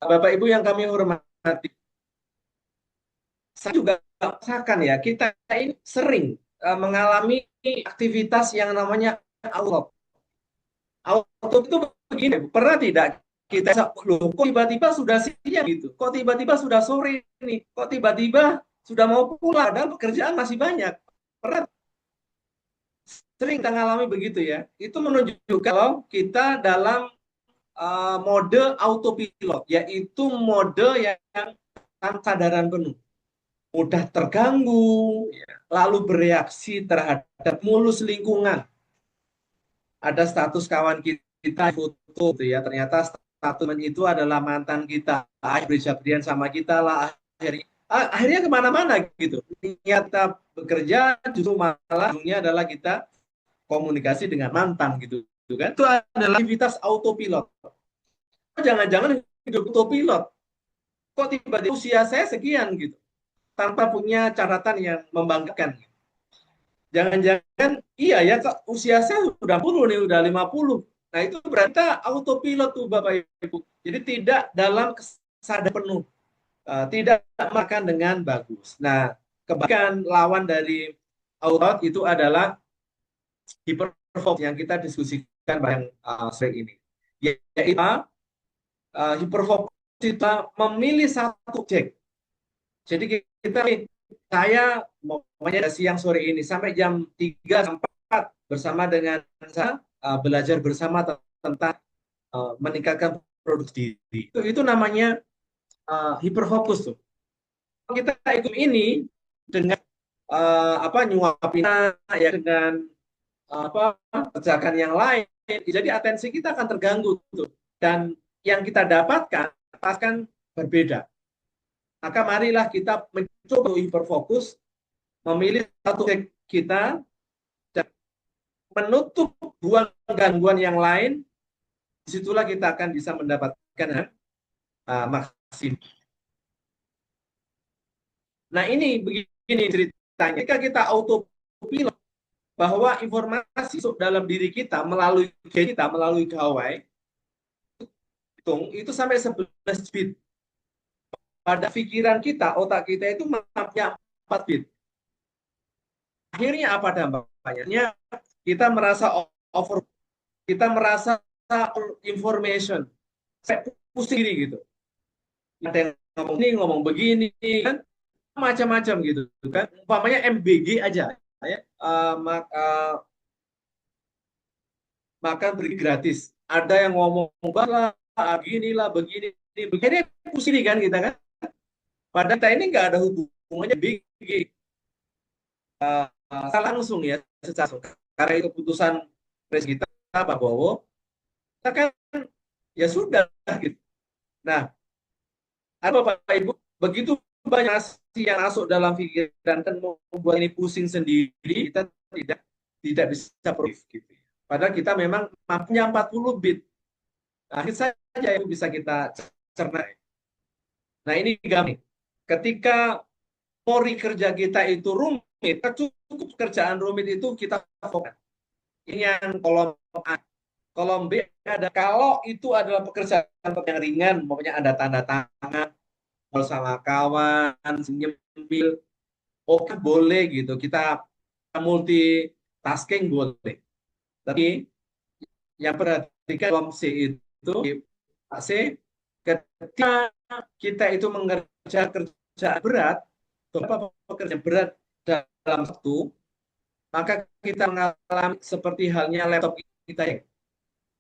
Bapak Ibu yang kami hormati, saya juga rasakan ya, kita ini sering mengalami aktivitas yang namanya auto. Auto itu begini, pernah tidak kita loh, kok tiba-tiba sudah siang gitu, kok tiba-tiba sudah sore nih, kok tiba-tiba sudah mau pulang, dan pekerjaan masih banyak. Pernah sering kita mengalami begitu ya. Itu menunjukkan kalau kita dalam mode autopilot, yaitu mode yang tanpa kesadaran penuh, mudah terganggu, lalu bereaksi terhadap mulus lingkungan. Ada status kawan kita foto gitu ya, ternyata status itu adalah mantan kita, berjabrian sama kita lah, akhirnya kemana-mana gitu. Niat kita bekerja justru malah ujungnya adalah kita komunikasi dengan mantan gitu kan. Itu adalah aktivitas autopilot. Jangan-jangan hidup autopilot, kok tiba-tiba usia saya sekian gitu, tanpa punya catatan yang membanggakan. Jangan-jangan iya ya, kok usia saya sudah 10 nih, udah 50. Nah itu berarti autopilot tuh Bapak Ibu. Jadi tidak dalam kesadaran penuh, tidak makan dengan bagus. Nah kebalikan lawan dari autopilot itu adalah hiperfokus yang kita diskusikan bareng sering ini. Yaitu hiperfokus kita memilih satu objek. Jadi saya mau siang sore ini sampai jam 3 sampai 4 bersama dengan saya belajar bersama tentang meningkatkan produksi. Itu namanya hiperfokus tuh. Kita ikut ini dengan nyuapin ya, dengan kerjakan yang lain, jadi atensi kita akan terganggu tuh. Dan yang kita dapatkan akan berbeda. Maka marilah kita mencoba hiperfokus, memilih satu kita, dan menutup gangguan yang lain. Disitulah kita akan bisa mendapatkan maksimum. Nah ini begini ceritanya, jika kita autopilot, bahwa informasi dalam diri kita melalui gawai itu sampai 11 bit. pada pikiran kita, otak kita itu mapnya 4 bit. Akhirnya apa dampaknya? Kita merasa over, kita merasa information, saya pusing diri gitu. Ada yang ngomong ini, ngomong begini, kan macam-macam gitu kan. Umpamanya MBG aja, ya, makan beri gratis. Ada yang ngomong lah, beginilah, begini, begini, pusing kan kita kan. Padahal kita ini nggak ada hubungannya BG. Langsung ya, secara langsung. Karena itu keputusan Presiden kita, Pak Bowo, kita kan ya sudah gitu. Nah, apa Bapak Ibu, begitu banyak yang masuk dalam pikiran dan membuat ini pusing sendiri, kita tidak bisa produktif gitu. Padahal kita memang mampunya 40 bit. Akhir saja itu bisa kita cerna. Nah, ini gampang. Ketika memori kerja kita itu rumit, cukup kerjaan rumit itu kita fokus. Ini yang kolom A. Kolom B ada kalau itu adalah pekerjaan yang ringan, pokoknya ada tanda tangan, sama kawan, nyemil, oke boleh gitu. Kita multitasking boleh. Tapi yang perhatikan kolom C itu, C, ketika kita itu mengerjakan kerjaan berat, beberapa pekerjaan berat dalam waktu, maka kita mengalami seperti halnya laptop kita ya.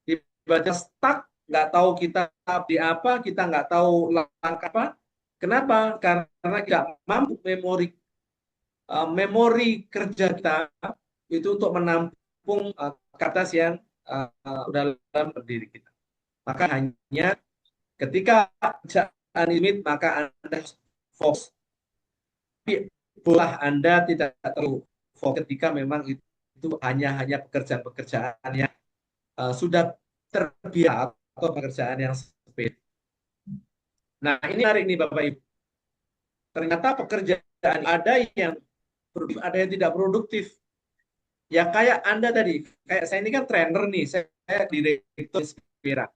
Tiba-tiba stuck, nggak tahu kita di apa, kita nggak tahu langkah apa. Kenapa? Karena tidak mampu memori kerja kita itu untuk menampung kapasitas yang dalam diri kita. Maka hanya ketika kerjaan limit, maka Anda fokus. Bola Anda tidak terlalu fokus ketika memang itu hanya pekerjaan-pekerjaan yang sudah terbiasa atau pekerjaan yang sepele. Nah, ini menarik nih Bapak Ibu. Ternyata pekerjaan ada yang produktif, ada yang tidak produktif. Ya kayak Anda tadi, kayak saya ini kan trainer nih, saya direktur Inspira.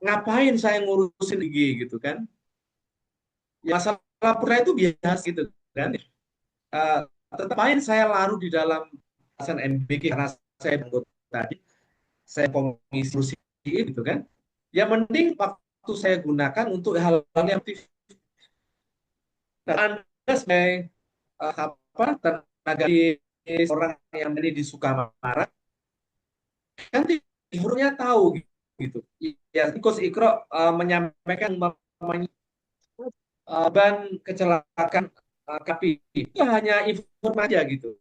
Ngapain saya ngurusin IG gitu kan? Ya, masalah pura itu biasa gitu kan. Ngapain saya larut di dalam alasan MBG karena saya anggota tadi, saya komisi gitu kan. Ya mending waktu saya gunakan untuk hal-hal yang aktif. Nah, Anda sebagai tenaga orang yang ini di Sukamara, kan timurnya tahu gitu. Ya, Coach Ikro menyampaikan ban kecelakaan KAPI itu hanya informasi aja gitu.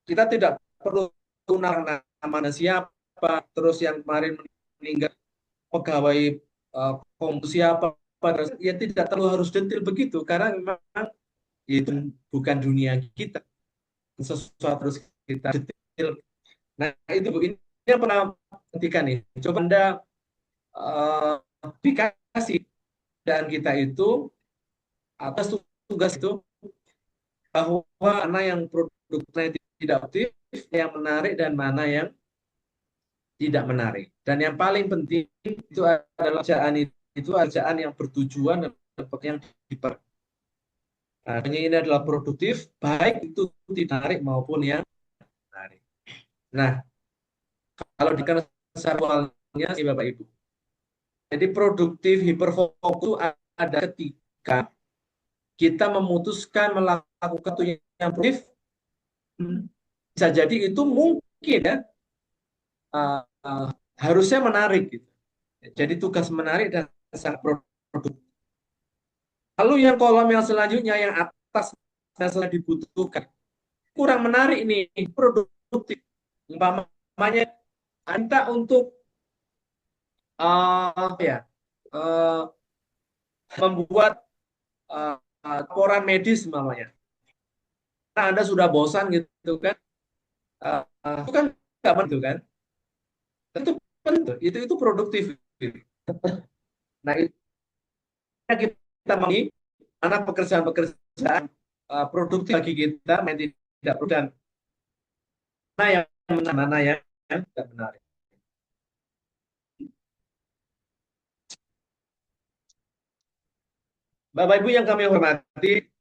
Kita tidak perlu nama siapa, terus yang kemarin meninggal pegawai komisi siapa, ya tidak terlalu harus detail begitu karena memang itu bukan dunia kita, sesuatu terus kita detail. Nah itu Bu, ini yang pernah ketika nih coba Anda dikasih dan kita itu atas tugas itu bahwa mana yang produknya tidak aktif, yang menarik dan mana yang tidak menarik. Dan yang paling penting itu adalah kerjaan yang bertujuan dan yang diper. Nah, ini adalah produktif, baik itu tidak menarik maupun yang menarik. Nah, kalau dikatakan sih Bapak Ibu, jadi produktif hiperfokus ada ketika kita memutuskan melakukan yang produktif, bisa jadi itu mungkin ya harusnya menarik gitu. Jadi tugas menarik dan sangat produktif. Lalu yang kolom yang selanjutnya yang atas yang selanjutnya dibutuhkan kurang menarik nih, produktif. Umpamanya Anda untuk membuat laporan medis umpamanya. Nah, Anda sudah bosan gitu kan? Itu kan nggak betul kan? Itu penting, itu produktif. Nah, itu kita mau mana pekerjaan produktif bagi kita yang tidak produktif dan mana yang tidak menarik. Bapak Ibu yang kami hormati,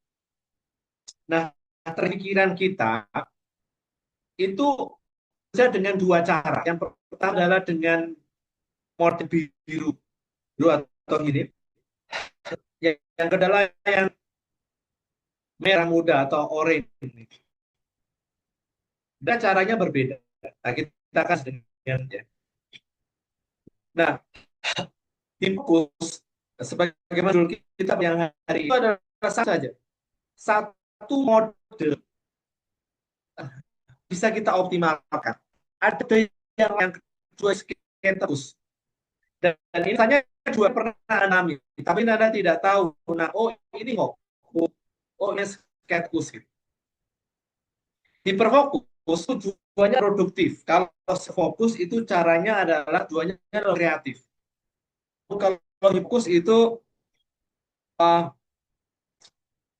nah pikiran kita itu bisa dengan dua cara. Yang pertama adalah dengan mode biru atau gini. Yang kedua adalah yang merah muda atau orange. Dan caranya berbeda. Nah, kita akan dengan ya. Nah, fokus sebagaimana dulu kita yang hari itu adalah saja satu mode bisa kita optimalkan. Ada yang kedua sekian terus. Dan ini hanya dua pernah alami, tapi Anda tidak tahu. Nah, oh ini kok, oh ini sketkus gitu. Hiperfokus tujuannya produktif. Kalau fokus itu caranya adalah tujuannya kreatif. Kalau fokus itu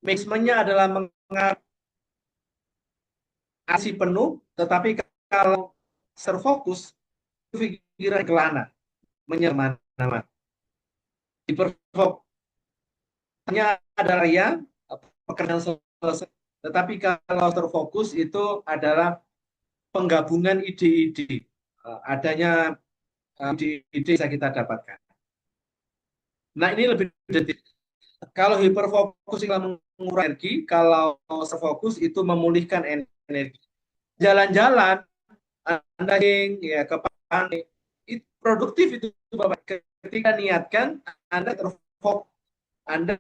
mekanismenya adalah mengisi penuh, tetapi kalau terfokus pikiran kelana, menyerman-mana. Hiperfokusnya adalah ya pekerjaan selesai. Tetapi kalau terfokus itu adalah penggabungan ide-ide, adanya ide-ide bisa kita dapatkan. Nah ini lebih detil. Kalau hiperfokus itu mengurangi energi, kalau terfokus itu memulihkan energi. Jalan-jalan, Anda ya ke pantai, itu produktif itu Bapak. Ketika niatkan, Anda terfokus, Anda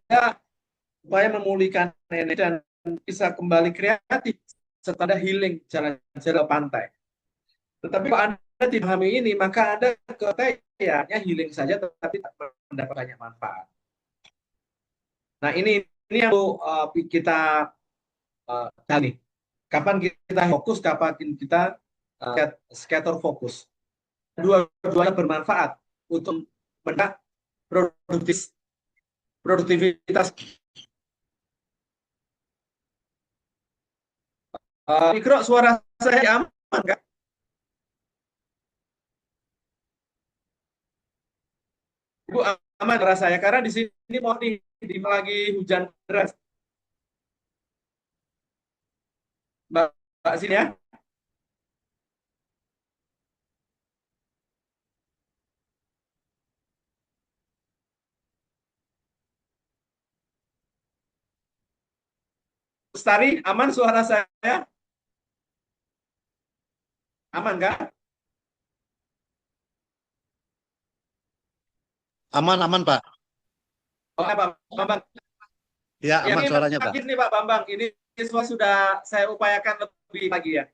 supaya memulihkan energi dan bisa kembali kreatif setelah healing jalan-jalan pantai. Tetapi kalau Anda tidak pahami ini, maka Anda ke pantai ya healing saja, tetapi tak mendapat banyak manfaat. Nah ini yang kita cari. Kapan kita fokus, kapan kita scatter fokus. Dua-duanya bermanfaat untuk menambah produktivitas. Mikro, suara saya aman nggak? Ibu aman suara saya karena di sini mau lagi hujan deras. Mbak sini ya. Lestari, aman suara saya? Aman nggak? Aman, Pak. Oke, Pak Bambang. Ya, aman suaranya, Pak. Ini Pak Bambang, ini semua sudah saya upayakan lebih lagi ya.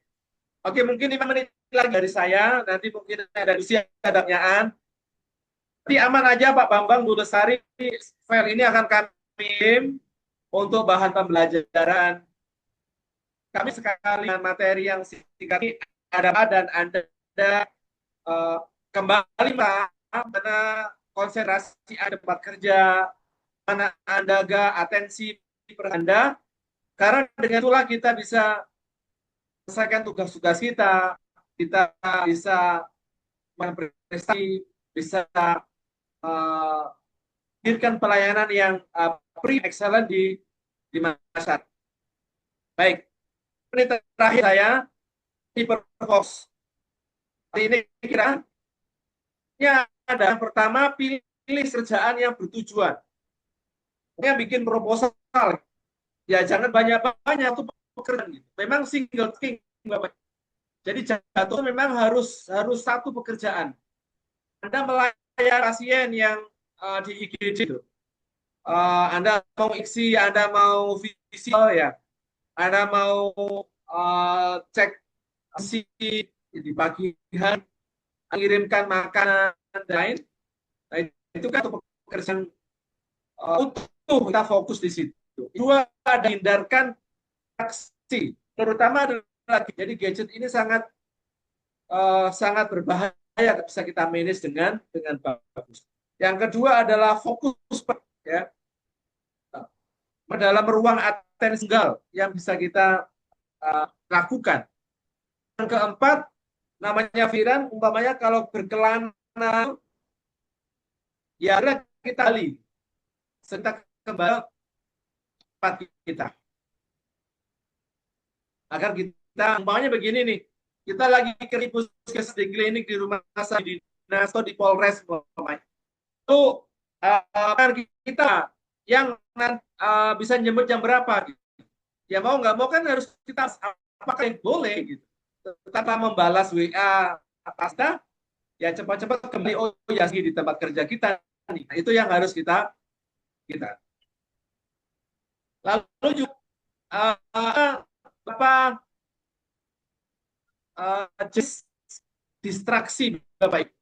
Oke, mungkin 5 menit lagi dari saya, nanti mungkin ada diskusi, ada pertanyaan. Tapi aman aja Pak Bambang, Bu Lestari, file ini akan kami kirim untuk bahan pembelajaran. Kami sekali dengan materi yang singkat ini ada dan Anda kembali mana konsentrasi Anda tempat kerja, mana Anda atensi per Anda, karena dengan itulah kita bisa selesaikan tugas-tugas kita bisa berprestasi, bisa hadirkan pelayanan yang excellent di masyarakat. Baik, ini terakhir saya hiperfokus. Ini kira ada yang pertama, pilih kerjaan yang bertujuan. Yang bikin proposal, ya jangan banyak-banyak tuh pekerjaan gitu. Memang single thing, Bapak. Jadi jatuh memang harus satu pekerjaan. Anda melayani pasien yang di IGD itu. Anda mau ICSI, Anda mau visual ya. Anda mau cek di pagi hari, mengirimkan makanan dan lain. Nah, itu kan pekerjaan utuh, kita fokus di situ. Dua, ada hindarkan aksi, terutama adalah jadi gadget ini sangat berbahaya, bisa kita manage dengan bagus. Yang kedua adalah fokus ya dalam ruang atensi tunggal yang bisa kita lakukan. Yang keempat, namanya Firan, umpamanya kalau berkelana, ya kita kembali tempat kita. Agar kita, umpamanya begini nih, kita lagi ke puskesmas, di klinik, di rumah sakit, di dinas, atau di Polres, umpamanya. Itu kita yang bisa jemput jam berapa? Gitu. Ya mau nggak mau kan harus kita, apakah boleh gitu. Tanpa membalas WA pasta, ya cepat-cepat kembali, oh ya di tempat kerja kita. Nah, itu yang harus kita. Lalu juga distraksi, Bapak Ibu.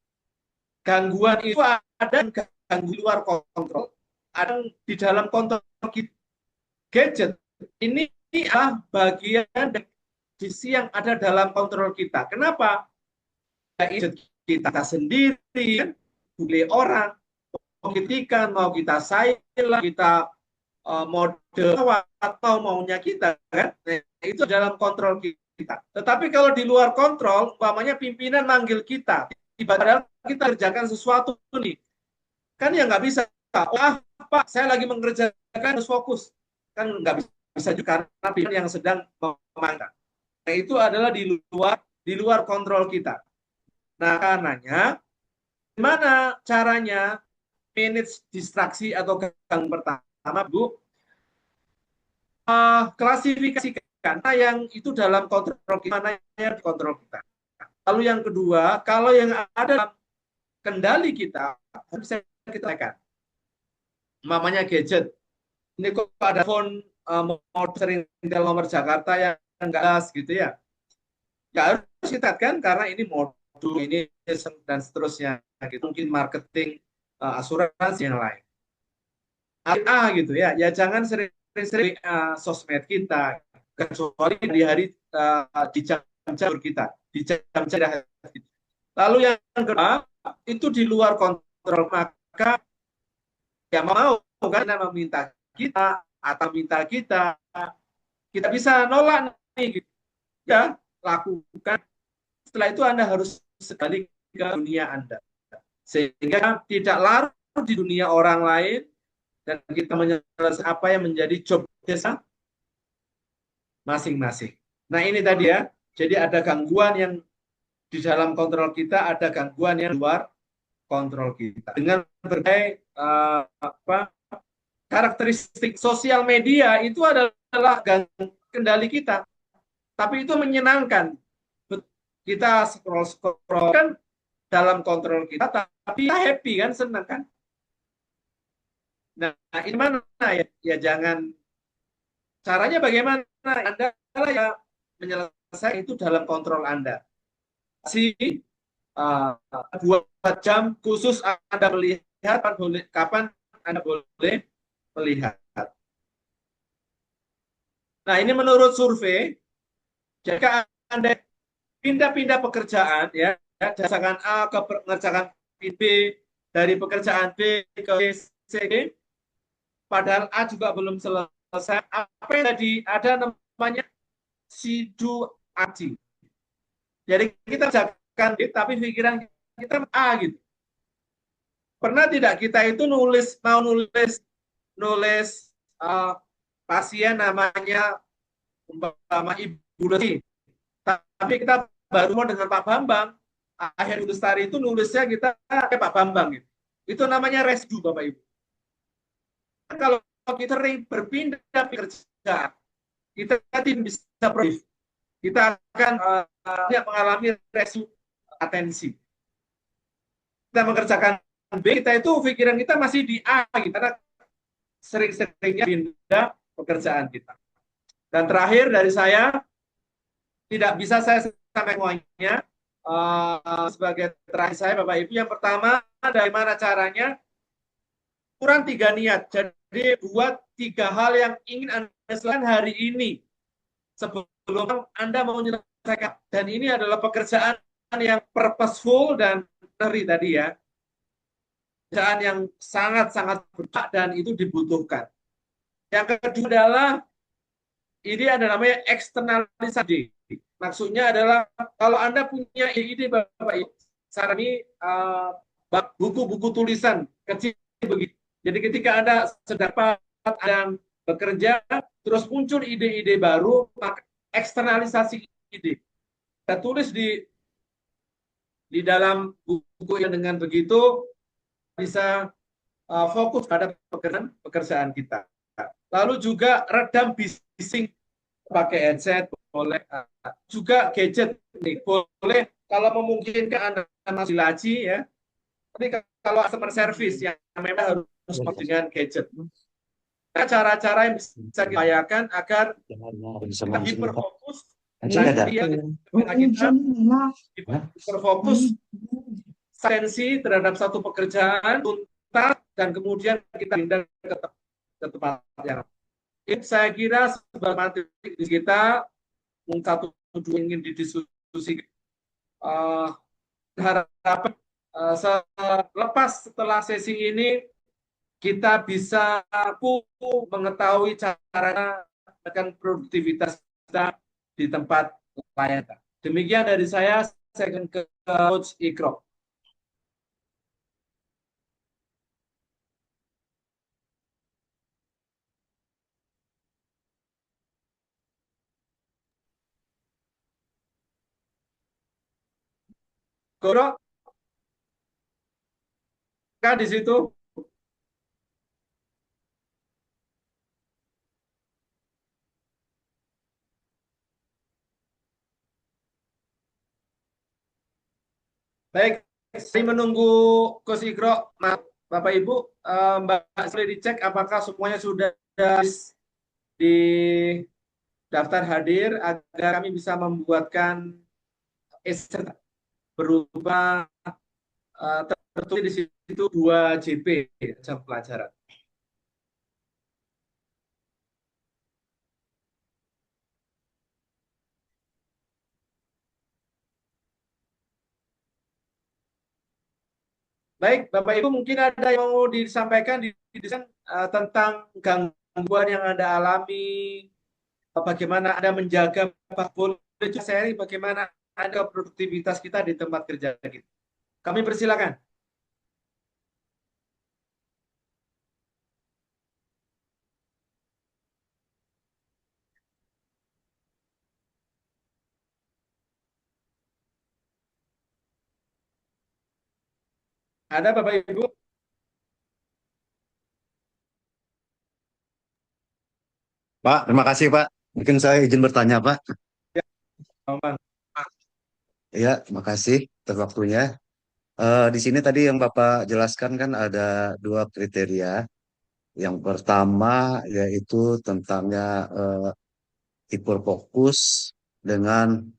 Gangguan itu ada gangguan di luar kontrol, ada di dalam kontrol kita. Gadget ini adalah bagian dari sisi yang ada dalam kontrol kita. Kenapa? Gadget kita sendiri, kan, boleh orang, mau kita mau kita silent, kita mode atau maunya kita, kan? Nah, itu dalam kontrol kita. Tetapi kalau di luar kontrol, umpamanya pimpinan manggil kita, padahal kita kerjakan sesuatu nih, kan ya nggak bisa. Oh, Pak, saya lagi mengerjakan, harus fokus, kan nggak bisa juga karena pimpinan yang sedang memanggil. Nah, itu adalah di luar kontrol kita. Nah, karenanya gimana caranya manage distraksi atau gangguan pertama, Bu? Klasifikasikan mana yang itu dalam kontrol kita, mana yang di kontrol kita. Lalu yang kedua, kalau yang ada dalam kendali kita, bisa kita tekan. Namanya gadget. Ini kok ada phone sering nomor Jakarta yang enggak jelas gitu ya. Ya harus kita kan karena ini modul ini dan seterusnya. Gitu. Mungkin marketing, asuransi yang lain. Gitu ya. Ya jangan sering-sering sosmed kita, kecuali di hari di jam-jam kita, di jam-jam. Lalu yang kedua itu di luar kontrol, maka ya mau kan meminta kita atau minta kita bisa nolak nih, gitu. Ya lakukan. Setelah itu Anda harus sekali ke dunia Anda, sehingga tidak larut di dunia orang lain dan kita menyelesaikan apa yang menjadi job desa masing-masing. Nah ini tadi ya, jadi ada gangguan yang di dalam kontrol kita, ada gangguan yang luar kontrol kita. Dengan berbagai karakteristik sosial media itu adalah kendali kita, tapi itu menyenangkan. Kita scroll kan dalam kontrol kita, tapi kita happy kan, senang kan. Nah ini mana ya? Ya jangan. Caranya bagaimana? Anda ya menyelesaikan itu dalam kontrol Anda. 2 jam khusus Anda melihat, kapan Anda boleh melihat. Nah, ini menurut survei, jika Anda pindah-pindah pekerjaan, ya, berdasarkan A ke mengerjakan B, dari pekerjaan B ke C, padahal A juga belum selesai, apa yang tadi ada namanya situasi. Jadi kita kerjakan B, tapi pikiran kita A gitu. Pernah tidak kita itu nulis pasien namanya umpama Ibu Lesti, tapi kita baru mau dengan Pak Bambang, akhir Lestari itu nulisnya kita kayak Pak Bambang gitu. Itu namanya residu, Bapak Ibu. Kalau kita sering berpindah pekerjaan, kita tidak bisa produktif, kita akan mengalami residu atensi. Kita mengerjakan B, kita itu pikiran kita masih di A gitu, karena sering-seringnya pindah pekerjaan kita. Dan terakhir dari saya, tidak bisa saya sampai semuanya, sebagai terakhir saya Bapak Ibu, yang pertama bagaimana caranya, kurang 3 niat. Jadi buat 3 hal yang ingin Anda selesaikan hari ini sebelum Anda mau menyelesaikan. Dan ini adalah pekerjaan yang purposeful dan ngeri tadi ya. Pekerjaan yang sangat-sangat berat dan itu dibutuhkan. Yang kedua adalah ini ada namanya eksternalisasi. Maksudnya adalah kalau Anda punya ide Bapak Ibu, saran ini buku-buku tulisan kecil begitu. Jadi ketika Anda sedang Anda bekerja, terus muncul ide-ide baru, maka eksternalisasi ide. Kita tulis di dalam buku yang dengan begitu bisa fokus pada pekerjaan kita. Lalu juga redam bising, pakai headset, boleh juga gadget nih, boleh kalau memungkinkan Anda masih laci ya. Tapi kalau customer service yang memang harus dengan gadget. Nah, cara-cara yang bisa diupayakan agar kita hiperfokus dan dia kita hiperfokus sensi terhadap satu pekerjaan tuntas dan kemudian kita pindah ke tempat yang saya kira sebagai materi kita satu ingin didiskusikan harapan setelah sesi ini kita bisa mengetahui cara menekan produktivitas kita di tempat pelayanan. Demikian dari saya akan ke Coach Ikro. Koro, kan di situ? Baik, saya menunggu Coach Ikro, Bapak Ibu, Mbak boleh dicek apakah semuanya sudah di daftar hadir agar kami bisa membuatkan berupa tertulis di situ 2 JP jam pelajaran. Baik, Bapak Ibu mungkin ada yang mau disampaikan di desain tentang gangguan yang Anda alami, bagaimana Anda menjaga seri, bagaimana ada produktivitas kita di tempat kerja kita. Kami persilakan. Ada Bapak Ibu? Pak, terima kasih Pak. Mungkin saya izin bertanya Pak. Bang. Ya, terima kasih atas waktunya. Di sini tadi yang Bapak jelaskan kan ada 2 kriteria. Yang pertama yaitu tentangnya hiperfokus dengan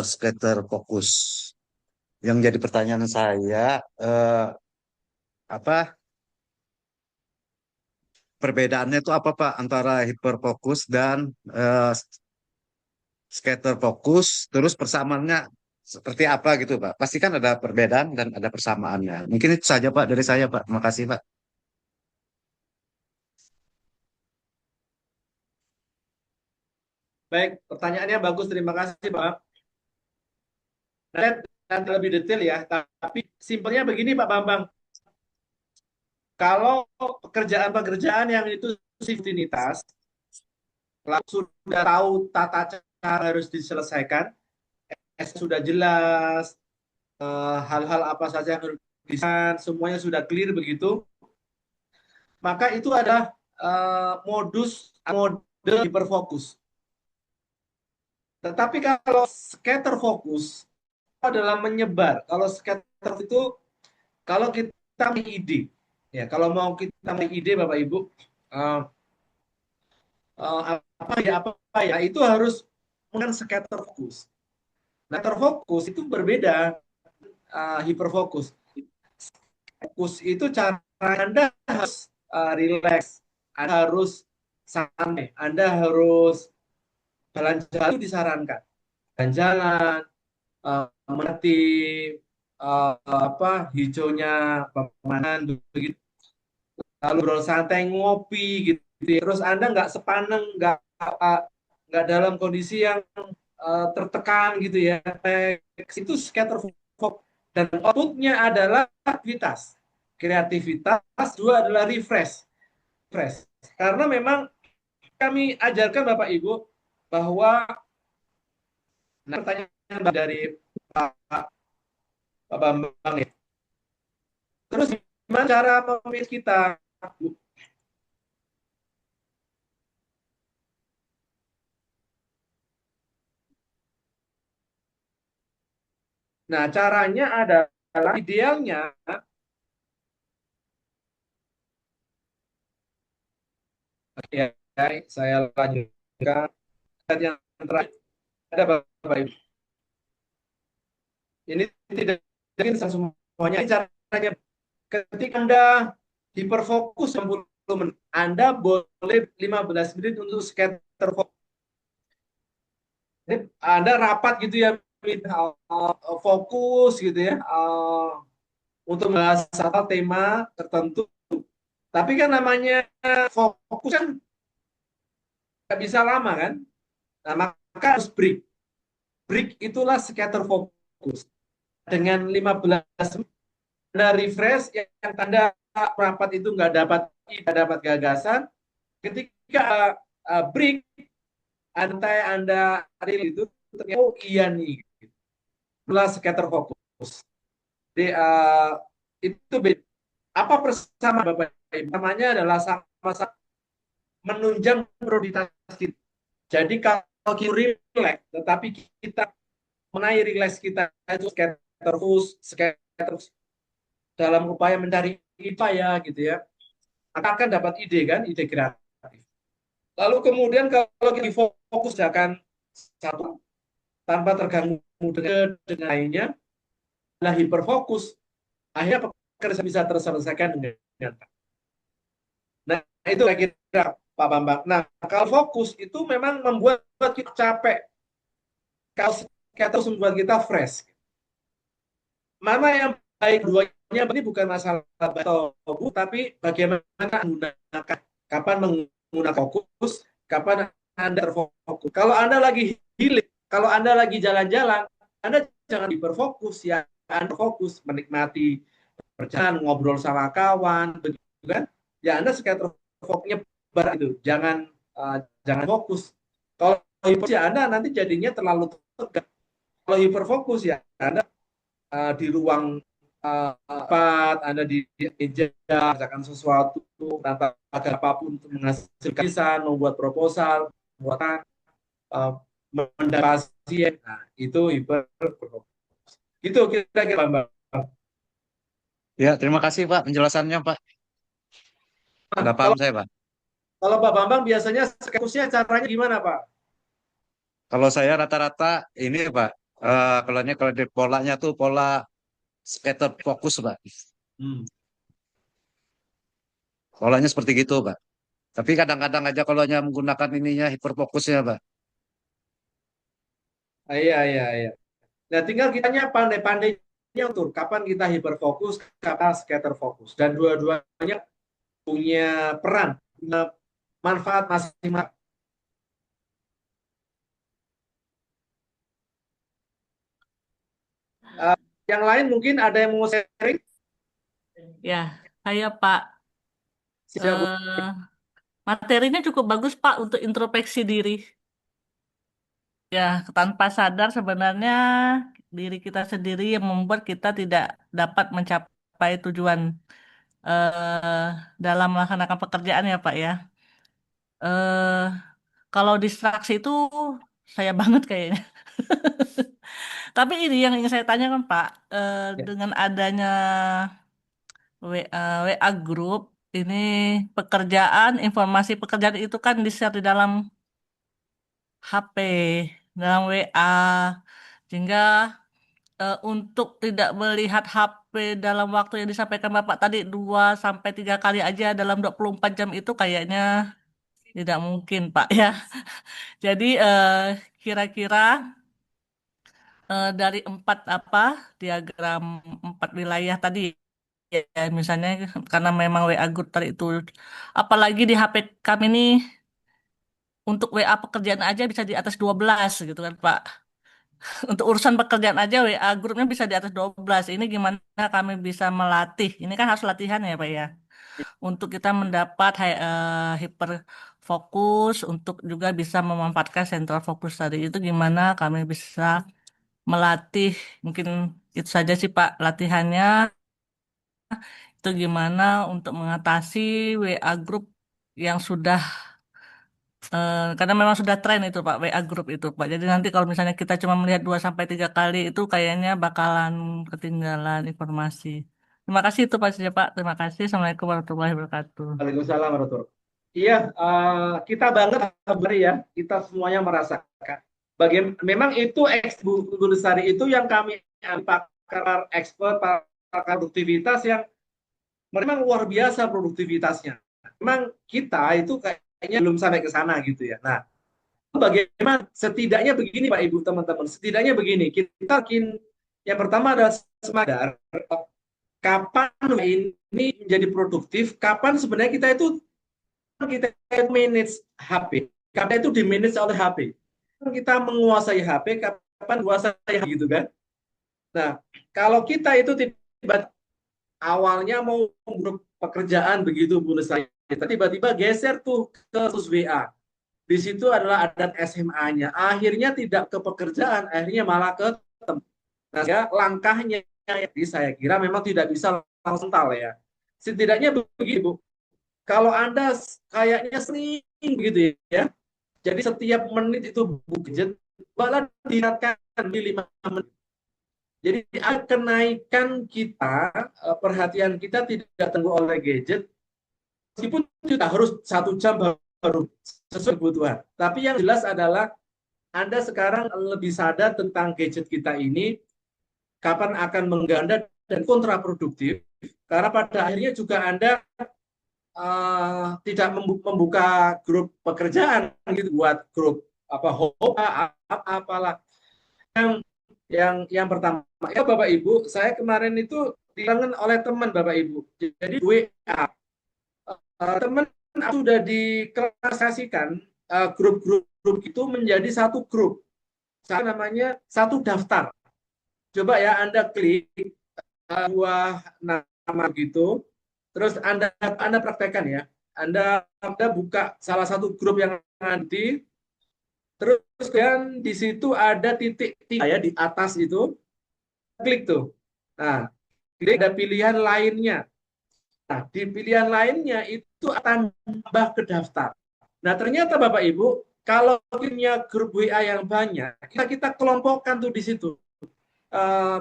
scatter fokus. Yang jadi pertanyaan saya, apa perbedaannya itu apa Pak antara hiperfokus dan scatter fokus, terus persamaannya seperti apa gitu Pak? Pasti kan ada perbedaan dan ada persamaannya. Mungkin itu saja Pak dari saya Pak. Terima kasih Pak. Baik, pertanyaannya bagus. Terima kasih Pak. Nanti lebih detail ya. Tapi simpelnya begini Pak Bambang. Kalau pekerjaan-pekerjaan yang itu rutinitas, sudah tahu tata cara harus diselesaikan, sudah jelas, hal-hal apa saja yang harus diselesaikan, semuanya sudah clear begitu, maka itu adalah mode hiperfokus. Tetapi kalau scatter fokus adalah menyebar. Kalau scatter itu, kalau kita memiliki ide, ya kalau mau kita memiliki ide Bapak Ibu, apa ya itu harus menggunakan scatter fokus. Nah, terfokus itu berbeda hiperfokus. Fokus itu cara Anda harus relax, Anda harus santai, Anda harus jalan-jalan itu disarankan. Jalan-jalan, menikmati hijaunya pemandangan begitu. Lalu berol santai ngopi gitu. Terus Anda nggak sepaneng, nggak dalam kondisi yang tertekan gitu ya. Itu scatter fokus dan outputnya adalah aktivitas, kreativitas. 2 adalah refresh. refresh. Karena memang kami ajarkan Bapak Ibu bahwa pertanyaan dari Pak, Pak Bambang ya. Terus gimana cara memilih kita? Nah, caranya adalah idealnya ya, saya lanjutkan yang terakhir ada Bapak Ibu. Ini tidak mungkin semuanya. Ini caranya ketika Anda hiperfokus 60 menit, Anda boleh 15 menit untuk scatter fokus. Jadi Anda rapat gitu ya, fokus gitu ya, untuk membahas satu tema tertentu. Tapi kan namanya fokus kan nggak bisa lama kan. Nah, maka harus break. Break itulah scatter fokus. Dengan 15 menit Anda refresh, yang tanda rapat itu nggak dapat gagasan. Ketika break, Anda itu ternyata oh iya nih, itulah scatter fokus. Jadi itu apa persamaan Bapak Ibu? Namanya adalah sama-sama menunjang prioritas kita. Jadi kalau kita relax, tetapi kita menaik relax kita itu scatter dalam upaya mencari IPA ya gitu ya, akan dapat ide kan, ide kreatif. Lalu kemudian kalau kita fokus akan satu tanpa terganggu dengan lainnya, adalah hiperfokus, akhirnya pekerjaan bisa terselesaikan dengan nah itu kira-kira Pak Bambang. Nah, kalau fokus itu memang membuat kita capek. Kalau terus membuat kita fresh. Mana yang baik duanya ini bukan masalah atau tapi bagaimana menggunakan, kapan menggunakan fokus, kapan Anda terfokus. Kalau Anda lagi healing, kalau Anda lagi jalan-jalan, Anda jangan hiperfokus ya. Anda fokus menikmati perjalanan, ngobrol sama kawan, begitu kan? Ya Anda scatter fokusnya barat itu, jangan fokus. Kalau hiperfokus ya Anda nanti jadinya terlalu tegang. Kalau hiperfokus ya Anda di ruang tempat, Anda di meja mengerjakan sesuatu tanpa ada apapun untuk menghasilkan tulisan, membuat proposal, membuat mendapat pasien. Nah, itu hiperfokus. Itu kira-kira Mbak. Ya, terima kasih Pak penjelasannya Pak. Udah paham saya Pak. Kalau Pak Bambang biasanya fokusnya caranya gimana Pak? Kalau saya rata-rata ini Pak, kalau di polanya tuh pola scatter fokus Pak. Polanya seperti gitu Pak. Tapi kadang-kadang aja kalau menggunakan ininya hiperfokusnya Pak. Iya. Nah, tinggal kitanya pandai-pandainya untuk kapan kita hiperfokus, kapan scatter fokus. Dan dua-duanya punya peran, punya manfaat masing-masing. Yang lain mungkin ada yang mau sharing? Ya, saya Pak. Siap. Materinya cukup bagus Pak untuk introspeksi diri. Ya, tanpa sadar sebenarnya diri kita sendiri yang membuat kita tidak dapat mencapai tujuan eh, dalam melaksanakan pekerjaan ya Pak ya. Eh, Kalau distraksi itu saya banget kayaknya. Tapi ini yang ingin saya tanyakan Pak, Ya. dengan adanya WA Group, ini pekerjaan, informasi pekerjaan itu kan di-share di dalam HP, dalam WA, sehingga untuk tidak melihat HP dalam waktu yang disampaikan Bapak tadi 2 sampai 3 kali aja dalam 24 jam itu kayaknya tidak mungkin Pak ya. Jadi kira-kira dari diagram 4 wilayah tadi ya, misalnya karena memang WA Group tadi itu, apalagi di HP kami ini untuk WA pekerjaan aja bisa di atas 12 gitu kan Pak. Untuk urusan pekerjaan aja WA grupnya bisa di atas 12. Ini gimana kami bisa melatih? Ini kan harus latihan ya Pak ya. untuk kita mendapat hiperfokus, untuk juga bisa memanfaatkan sentral fokus tadi. Itu gimana kami bisa melatih, mungkin itu saja sih Pak latihannya. Itu gimana untuk mengatasi WA group yang sudah karena memang sudah tren itu Pak, WA group itu Pak. Jadi nanti kalau misalnya kita cuma melihat 2 sampai 3 kali itu kayaknya bakalan ketinggalan informasi. Terima kasih itu Pak saja Pak. Terima kasih. Assalamualaikum warahmatullahi wabarakatuh. Waalaikumsalam warahmatullahi wabarakatuh. Iya, kita banget kabar ya, kita semuanya merasakan. Memang itu Bu Lestari itu yang kami pakar expert, pakar produktivitas yang memang luar biasa produktivitasnya. Memang kita itu kayaknya belum sampai ke sana gitu ya. Nah, bagaimana setidaknya begini Pak Ibu teman-teman, setidaknya begini, kita yang pertama adalah sadar kapan ini menjadi produktif, kapan sebenarnya kita manage HP, kapan itu di manage oleh HP, kita menguasai HP, kapan menguasai gitu kan. Nah, kalau kita itu tiba awalnya mau grup pekerjaan begitu Bu Lestari, tiba-tiba geser tuh ke khusus WA. Di situ adalah adat SMA-nya. Akhirnya tidak ke pekerjaan, akhirnya malah ke teman. Nah, ya, langkahnya jadi saya kira memang tidak bisa langsung ya. Setidaknya begitu, Bu. Kalau Anda kayaknya sering begitu ya. Jadi setiap menit itu gadget, malah diingatkan di 5 menit. Jadi kenaikan kita, perhatian kita tidak terganggu oleh gadget, meskipun kita harus 1 jam baru sesuai kebutuhan. Tapi yang jelas adalah Anda sekarang lebih sadar tentang gadget kita ini, kapan akan mengganda dan kontraproduktif, karena pada akhirnya juga Anda tidak membuka grup pekerjaan gitu, buat grup apalah yang pertama ya Bapak Ibu, saya kemarin itu ditangan oleh teman Bapak Ibu, jadi WA teman sudah diklasifikasikan grup-grup itu menjadi satu grup, namanya satu daftar. Coba ya Anda klik buah nama gitu, terus Anda praktekkan ya. Anda buka salah satu grup yang nanti, terus kemudian di situ ada titik 3 ya di atas itu, klik tuh. Nah, klik ada pilihan lainnya. Nah, di pilihan lainnya itu akan tambah ke daftar. Nah, ternyata Bapak Ibu, kalau punya grup WA yang banyak, kita kelompokkan tuh di situ.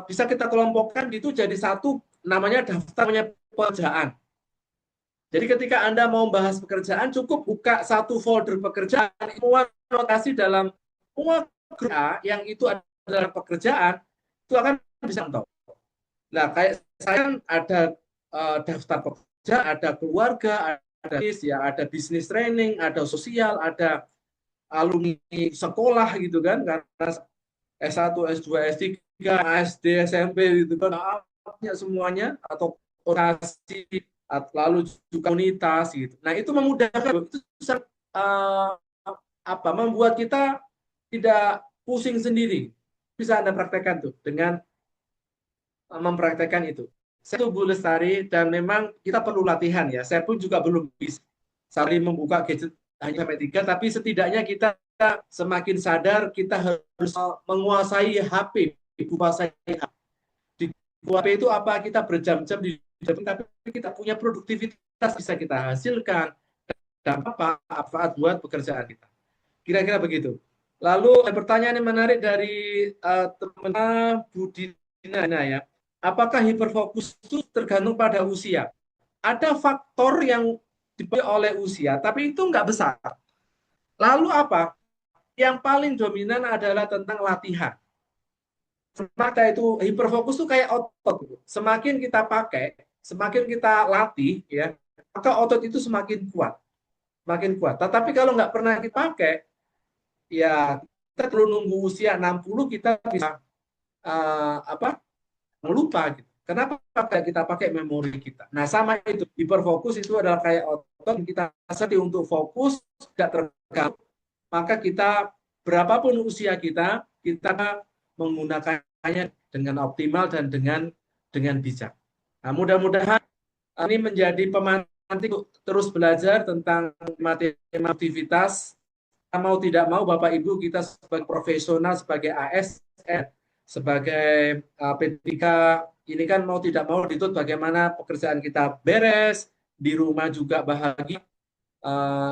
Bisa kita kelompokkan gitu jadi satu, namanya daftarnya pekerjaan. Jadi ketika Anda mau bahas pekerjaan, cukup buka satu folder pekerjaan, semua notasi dalam semua grup yang itu adalah pekerjaan, itu akan bisa tahu. Nah, kayak saya ada daftar pekerja, ada keluarga, ada bisnis training, ada sosial, ada alumni sekolah gitu kan, karena S1, S2, S3, SD, SMP gitu kan, semuanya, atau orasi, lalu juga komunitas gitu. Nah, itu memudahkan, itu membuat kita tidak pusing sendiri. Bisa Anda praktekkan tuh dengan mempraktekkan itu. Saya tuh Bu Lestari, dan memang kita perlu latihan ya. Saya pun juga belum bisa saling membuka gadget hanya sampai 3, tapi setidaknya kita semakin sadar kita harus menguasai HP, menguasai HP. Di HP itu apa, kita berjam-jam di depan, tapi kita punya produktivitas bisa kita hasilkan dan apa buat pekerjaan kita. Kira-kira begitu. Lalu pertanyaan yang menarik dari teman Bu Dina ya. Apakah hiperfokus itu tergantung pada usia? Ada faktor yang dibagi oleh usia, tapi itu nggak besar. Lalu apa? Yang paling dominan adalah tentang latihan. Maka itu hiperfokus itu kayak otot. Semakin kita pakai, semakin kita latih, ya, maka otot itu semakin kuat. Semakin kuat. Tetapi kalau nggak pernah kita pakai, ya kita perlu nunggu usia 60 kita bisa melupa gitu. Kenapa kita pakai memori kita? Nah, sama itu, hiperfokus itu adalah kayak otot, kita sedih untuk fokus, tidak terganggu, maka kita berapapun usia kita menggunakannya dengan optimal dan dengan bijak. Nah, mudah-mudahan ini menjadi pemantik untuk terus belajar tentang matematika aktivitas. Mau tidak mau Bapak Ibu kita sebagai profesional, sebagai ASN, sebagai P3 ini kan mau tidak mau dituntut bagaimana pekerjaan kita beres, di rumah juga bahagia,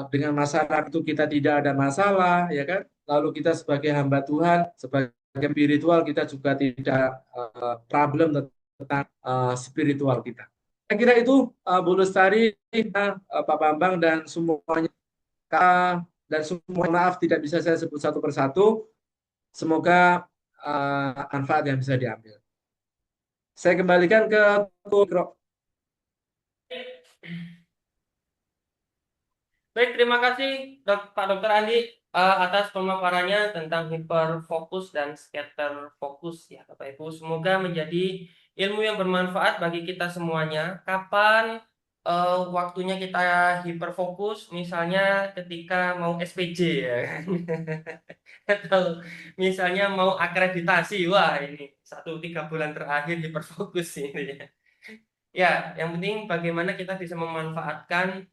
dengan masyarakat itu kita tidak ada masalah, ya kan? Lalu kita sebagai hamba Tuhan, sebagai spiritual kita juga tidak problem tentang spiritual kita. Saya kira itu Bu Lestari, Pak Bambang dan semuanya, dan semua maaf tidak bisa saya sebut satu persatu. Semoga manfaat yang bisa diambil. Saya kembalikan ke Mikro. Baik, terima kasih Pak Dr. Andi atas pemaparannya tentang hiperfokus dan scatter fokus ya Bapak Ibu. Semoga menjadi ilmu yang bermanfaat bagi kita semuanya. Kapan waktunya kita hiperfokus, misalnya ketika mau SPJ ya kan? Atau misalnya mau akreditasi, wah ini 1-3 bulan terakhir hiperfokus ini ya. Ya, yang penting bagaimana kita bisa memanfaatkan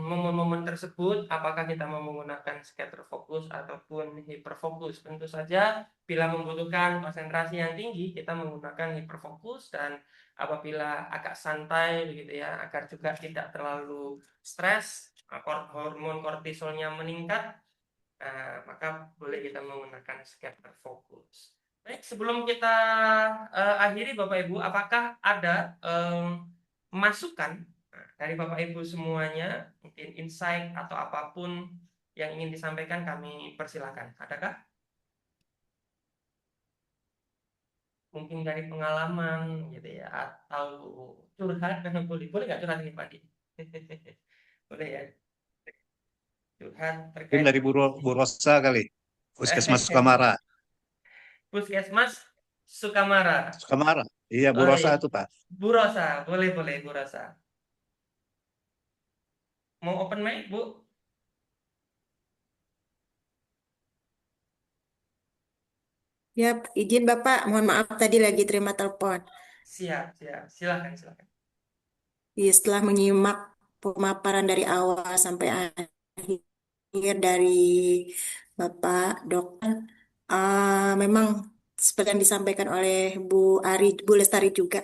momen-momen tersebut, apakah kita mau menggunakan scatter fokus ataupun hiperfokus. Tentu saja, bila membutuhkan konsentrasi yang tinggi, kita menggunakan hiperfokus, dan apabila agak santai begitu ya, agar juga tidak terlalu stres, hormon kortisolnya meningkat, maka boleh kita menggunakan scatter fokus. Baik, sebelum kita akhiri Bapak Ibu, apakah ada masukan dari Bapak Ibu semuanya, mungkin insight atau apapun yang ingin disampaikan, kami persilakan. Adakah? Mungkin dari pengalaman gitu ya, atau curhat, boleh nggak curhat ini Pak Di? Boleh ya? Curhat Mungkin terkait dari Bu Rosa kali, Puskesmas Sukamara. Puskesmas Sukamara. Sukamara, iya Bu Oh Rosa iya, itu Pak. Bu Rosa, boleh Bu Rosa. Mau open mic Bu? Ya, izin Bapak, mohon maaf tadi lagi terima telepon. Siap, silakan. Setelah menyimak pemaparan dari awal sampai akhir dari Bapak Dokter, memang seperti yang disampaikan oleh Bu Lestari juga,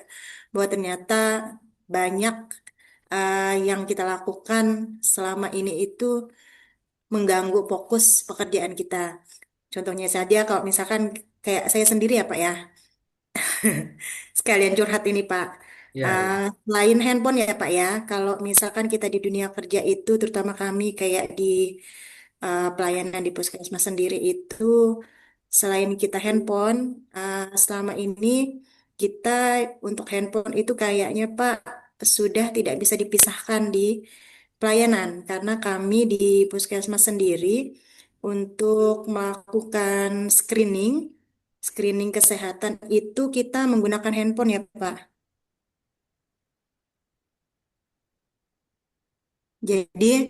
bahwa ternyata banyak yang kita lakukan selama ini itu mengganggu fokus pekerjaan kita. Contohnya saja kalau misalkan kayak saya sendiri ya Pak ya, sekalian curhat ini Pak. Ya, Lain handphone ya Pak ya, kalau misalkan kita di dunia kerja itu, terutama kami kayak di pelayanan di puskesmas sendiri itu, selain kita handphone, selama ini kita untuk handphone itu kayaknya Pak sudah tidak bisa dipisahkan di pelayanan, karena kami di puskesmas sendiri untuk melakukan screening kesehatan itu kita menggunakan handphone ya Pak. Jadi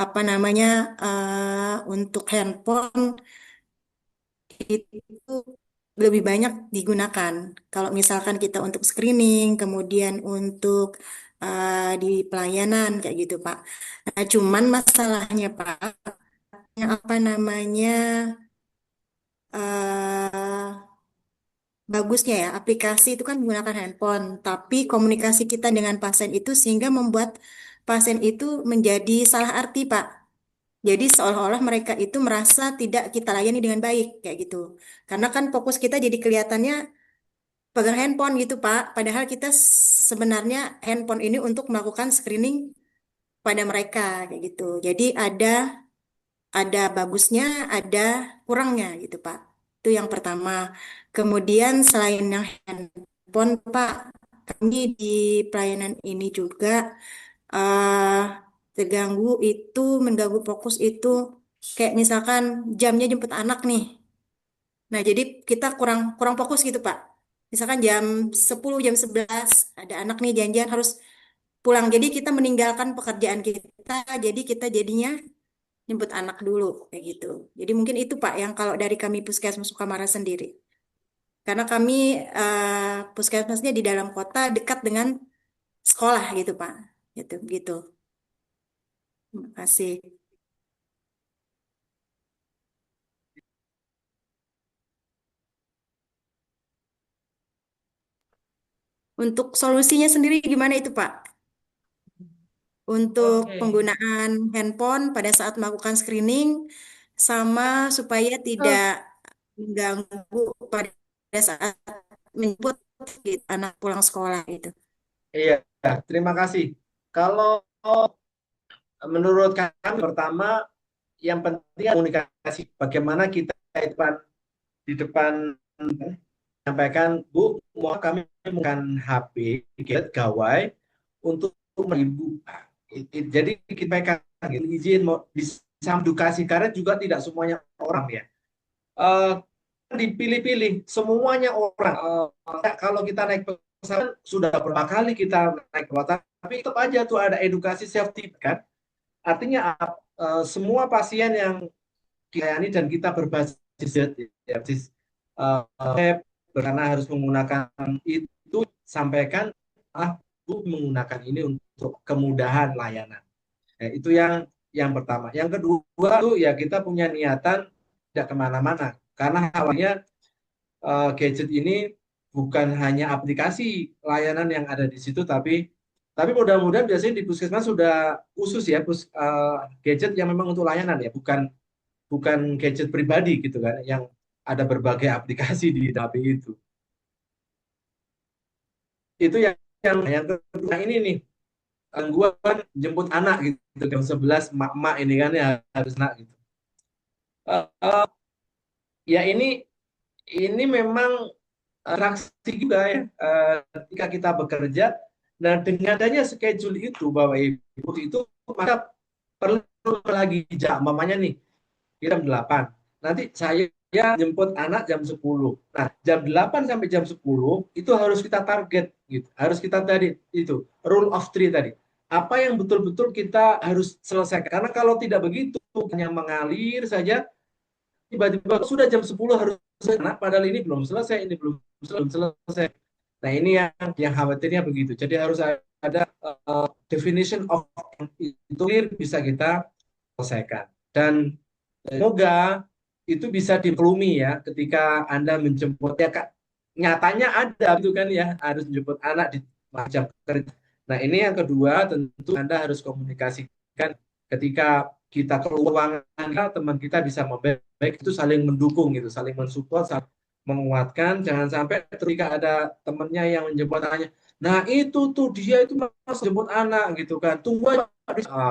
apa namanya, untuk handphone itu lebih banyak digunakan. Kalau misalkan kita untuk screening, kemudian untuk di pelayanan kayak gitu Pak. Nah, cuman masalahnya Pak, yang apa namanya, eh bagusnya ya, aplikasi itu kan menggunakan handphone, tapi komunikasi kita dengan pasien itu sehingga membuat pasien itu menjadi salah arti, Pak. Jadi seolah-olah mereka itu merasa tidak kita layani dengan baik, kayak gitu. Karena kan fokus kita jadi kelihatannya pegang handphone gitu, Pak. Padahal kita sebenarnya handphone ini untuk melakukan screening pada mereka, kayak gitu. Jadi ada bagusnya, ada kurangnya gitu, Pak. Itu yang pertama. Kemudian selain yang handphone, Pak, kami di pelayanan ini juga eh terganggu itu, mengganggu fokus itu, kayak misalkan jamnya jemput anak nih. Nah, jadi kita kurang kurang fokus gitu, Pak. Misalkan jam 10, jam 11 ada anak nih janjian harus pulang. Jadi kita meninggalkan pekerjaan kita, jadi kita jadinya nyebut anak dulu kayak gitu. Jadi mungkin itu Pak yang kalau dari kami Puskesmas Sukamara sendiri. Karena kami puskesmasnya di dalam kota dekat dengan sekolah gitu Pak. Gitu, gitu. Terima kasih. Untuk solusinya sendiri gimana itu Pak? Untuk Oke. penggunaan handphone pada saat melakukan screening sama supaya tidak mengganggu pada saat menjemput gitu, anak pulang sekolah gitu. Iya, terima kasih. Kalau menurut kami pertama yang penting komunikasi. Bagaimana kita di depan menyampaikan, Bu, mau kami menggunakan HP, gadget, gawai untuk ibu. Jadi kita sampaikan gitu, izin mau bisa edukasi karena juga tidak semuanya orang ya. Eh, dipilih-pilih semuanya orang. Kalau kita naik pesawat sudah berapa kali kita naik pesawat, tapi tetap aja tuh ada edukasi safety kan. Artinya semua pasien yang dilayani dan kita berbasis ya, web karena harus menggunakan itu sampaikan menggunakan ini untuk kemudahan layanan. Nah, itu yang pertama. Yang kedua itu ya kita punya niatan tidak kemana-mana karena awalnya gadget ini bukan hanya aplikasi layanan yang ada di situ tapi mudah-mudahan biasanya di puskesmas sudah khusus ya gadget yang memang untuk layanan ya bukan gadget pribadi gitu kan yang ada berbagai aplikasi di HP itu. Itu yang kedua ini nih gangguan jemput anak gitu jam 11 mak-mak ini kan ya harus nak gitu. Uh, ya ini memang reaksi juga ya ketika kita bekerja. Nah dengan adanya schedule itu Bapak Ibu itu maka perlu lagi jam mamanya nih jam 8. Nanti saya jemput anak jam 10. Nah, jam 8 sampai jam 10 itu harus kita target gitu. Harus kita tadi itu rule of three tadi. Apa yang betul-betul kita harus selesaikan. Karena kalau tidak begitu hanya mengalir saja tiba-tiba sudah jam 10 harus selesai. Nah, padahal ini belum selesai, ini belum selesai. Nah, ini yang khawatirnya begitu. Jadi harus ada definition of itu bisa kita selesaikan. Dan semoga itu bisa dimaklumi ya ketika Anda menjemput ya Kak. Nyatanya ada itu kan ya harus menjemput anak di jam kerja. Nah, ini yang kedua tentu Anda harus komunikasikan ketika kita keluar ruangan teman kita bisa baik itu saling mendukung gitu, saling mensupport, saling menguatkan. Jangan sampai ketika ada temannya yang menjemput anaknya, nah itu tuh dia itu mas jemput anak gitu kan, tunggu aja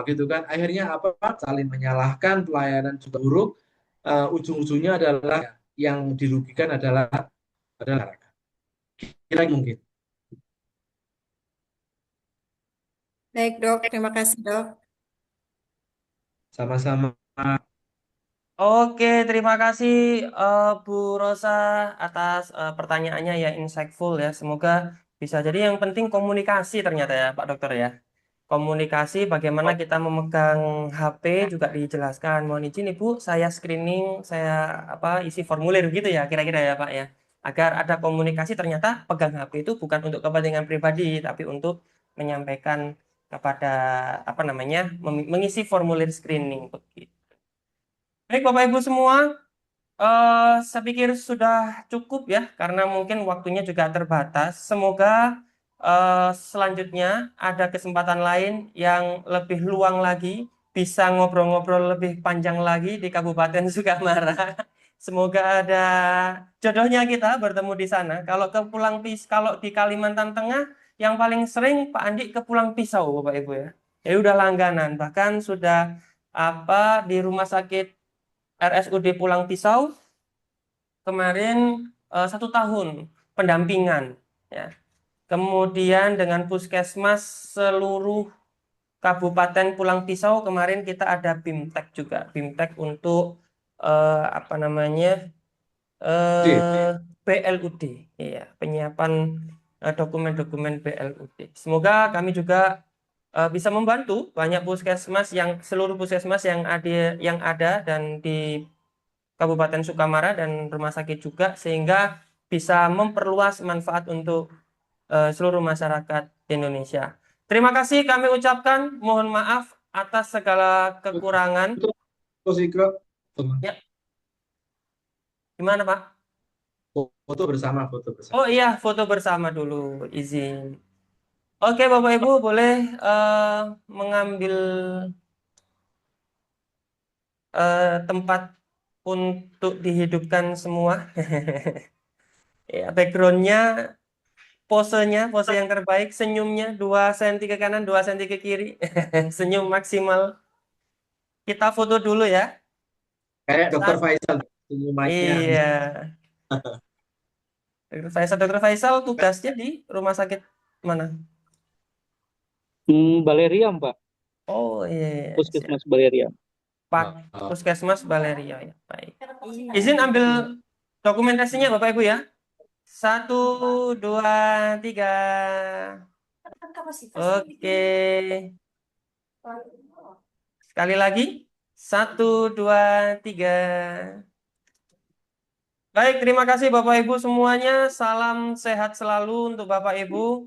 gitu kan. Akhirnya apa? Saling menyalahkan, pelayanan juga buruk. Ujung-ujungnya adalah yang dirugikan adalah masyarakat. Kira mungkin. Baik dok, terima kasih dok. Sama-sama. Oke, terima kasih Bu Rosa atas pertanyaannya ya insightful ya. Semoga bisa. Jadi yang penting komunikasi ternyata ya Pak Dokter ya. Komunikasi bagaimana kita memegang HP juga dijelaskan. Mohon izin Ibu, saya screening, saya isi formulir gitu ya kira-kira ya Pak ya. Agar ada komunikasi ternyata pegang HP itu bukan untuk kepentingan pribadi tapi untuk menyampaikan kepada mengisi formulir screening begitu. Baik Bapak Ibu semua, saya pikir sudah cukup ya, karena mungkin waktunya juga terbatas. Semoga selanjutnya ada kesempatan lain yang lebih luang lagi, bisa ngobrol-ngobrol lebih panjang lagi di Kabupaten Sukamara. Semoga ada jodohnya kita bertemu di sana. Kalau di Kalimantan Tengah, yang paling sering Pak Andi ke Pulang Pisau, Bapak Ibu ya. Jadi udah langganan, bahkan sudah di rumah sakit RSUD Pulang Pisau kemarin 1 tahun pendampingan ya. Kemudian dengan puskesmas seluruh Kabupaten Pulang Pisau kemarin kita ada BIMTEK juga, BIMTEK untuk BLUD, ya penyiapan dokumen-dokumen BLUD. Semoga kami juga bisa membantu banyak seluruh puskesmas yang ada dan di Kabupaten Sukamara dan rumah sakit juga sehingga bisa memperluas manfaat untuk seluruh masyarakat Indonesia. Terima kasih kami ucapkan. Mohon maaf atas segala kekurangan. Terus Ikro, Ya, gimana Pak? foto bersama, foto bersama. Oh iya, foto bersama dulu, izin. Oke, Bapak Ibu boleh mengambil tempat untuk dihidupkan semua. Ya, backgroundnya, pose yang terbaik, senyumnya 2 cm ke kanan, 2 cm ke kiri. Senyum maksimal. Kita foto dulu ya. Kayak Dokter Sat- Faisal, senyumannya. Iya. Dokter Faisal tugasnya di rumah sakit mana? Baleriam, Pak. Oh iya, siap. Puskesmas Baleriam. Pak Puskesmas Valeria ya. Baik. Izin ambil dokumentasinya Bapak Ibu ya. 1, 2, 3. Oke. Sekali lagi. 1, 2, 3. Baik, terima kasih Bapak Ibu semuanya. Salam sehat selalu untuk Bapak Ibu.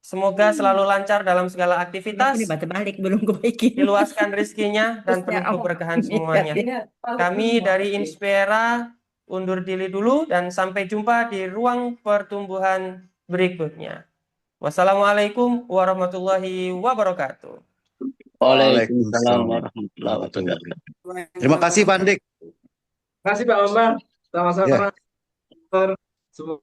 Semoga selalu lancar dalam segala aktivitas. Ini batu balik belum kebaikin. Diluaskan rezekinya dan penuh keberkahan semuanya. Kami dari Inspira undur diri dulu dan sampai jumpa di ruang pertumbuhan berikutnya. Wassalamualaikum warahmatullahi wabarakatuh. Waalaikumsalam warahmatullahi wabarakatuh. Terima kasih Pak Andik. Terima kasih Pak Bambang. Sama-sama. Ya. Semua.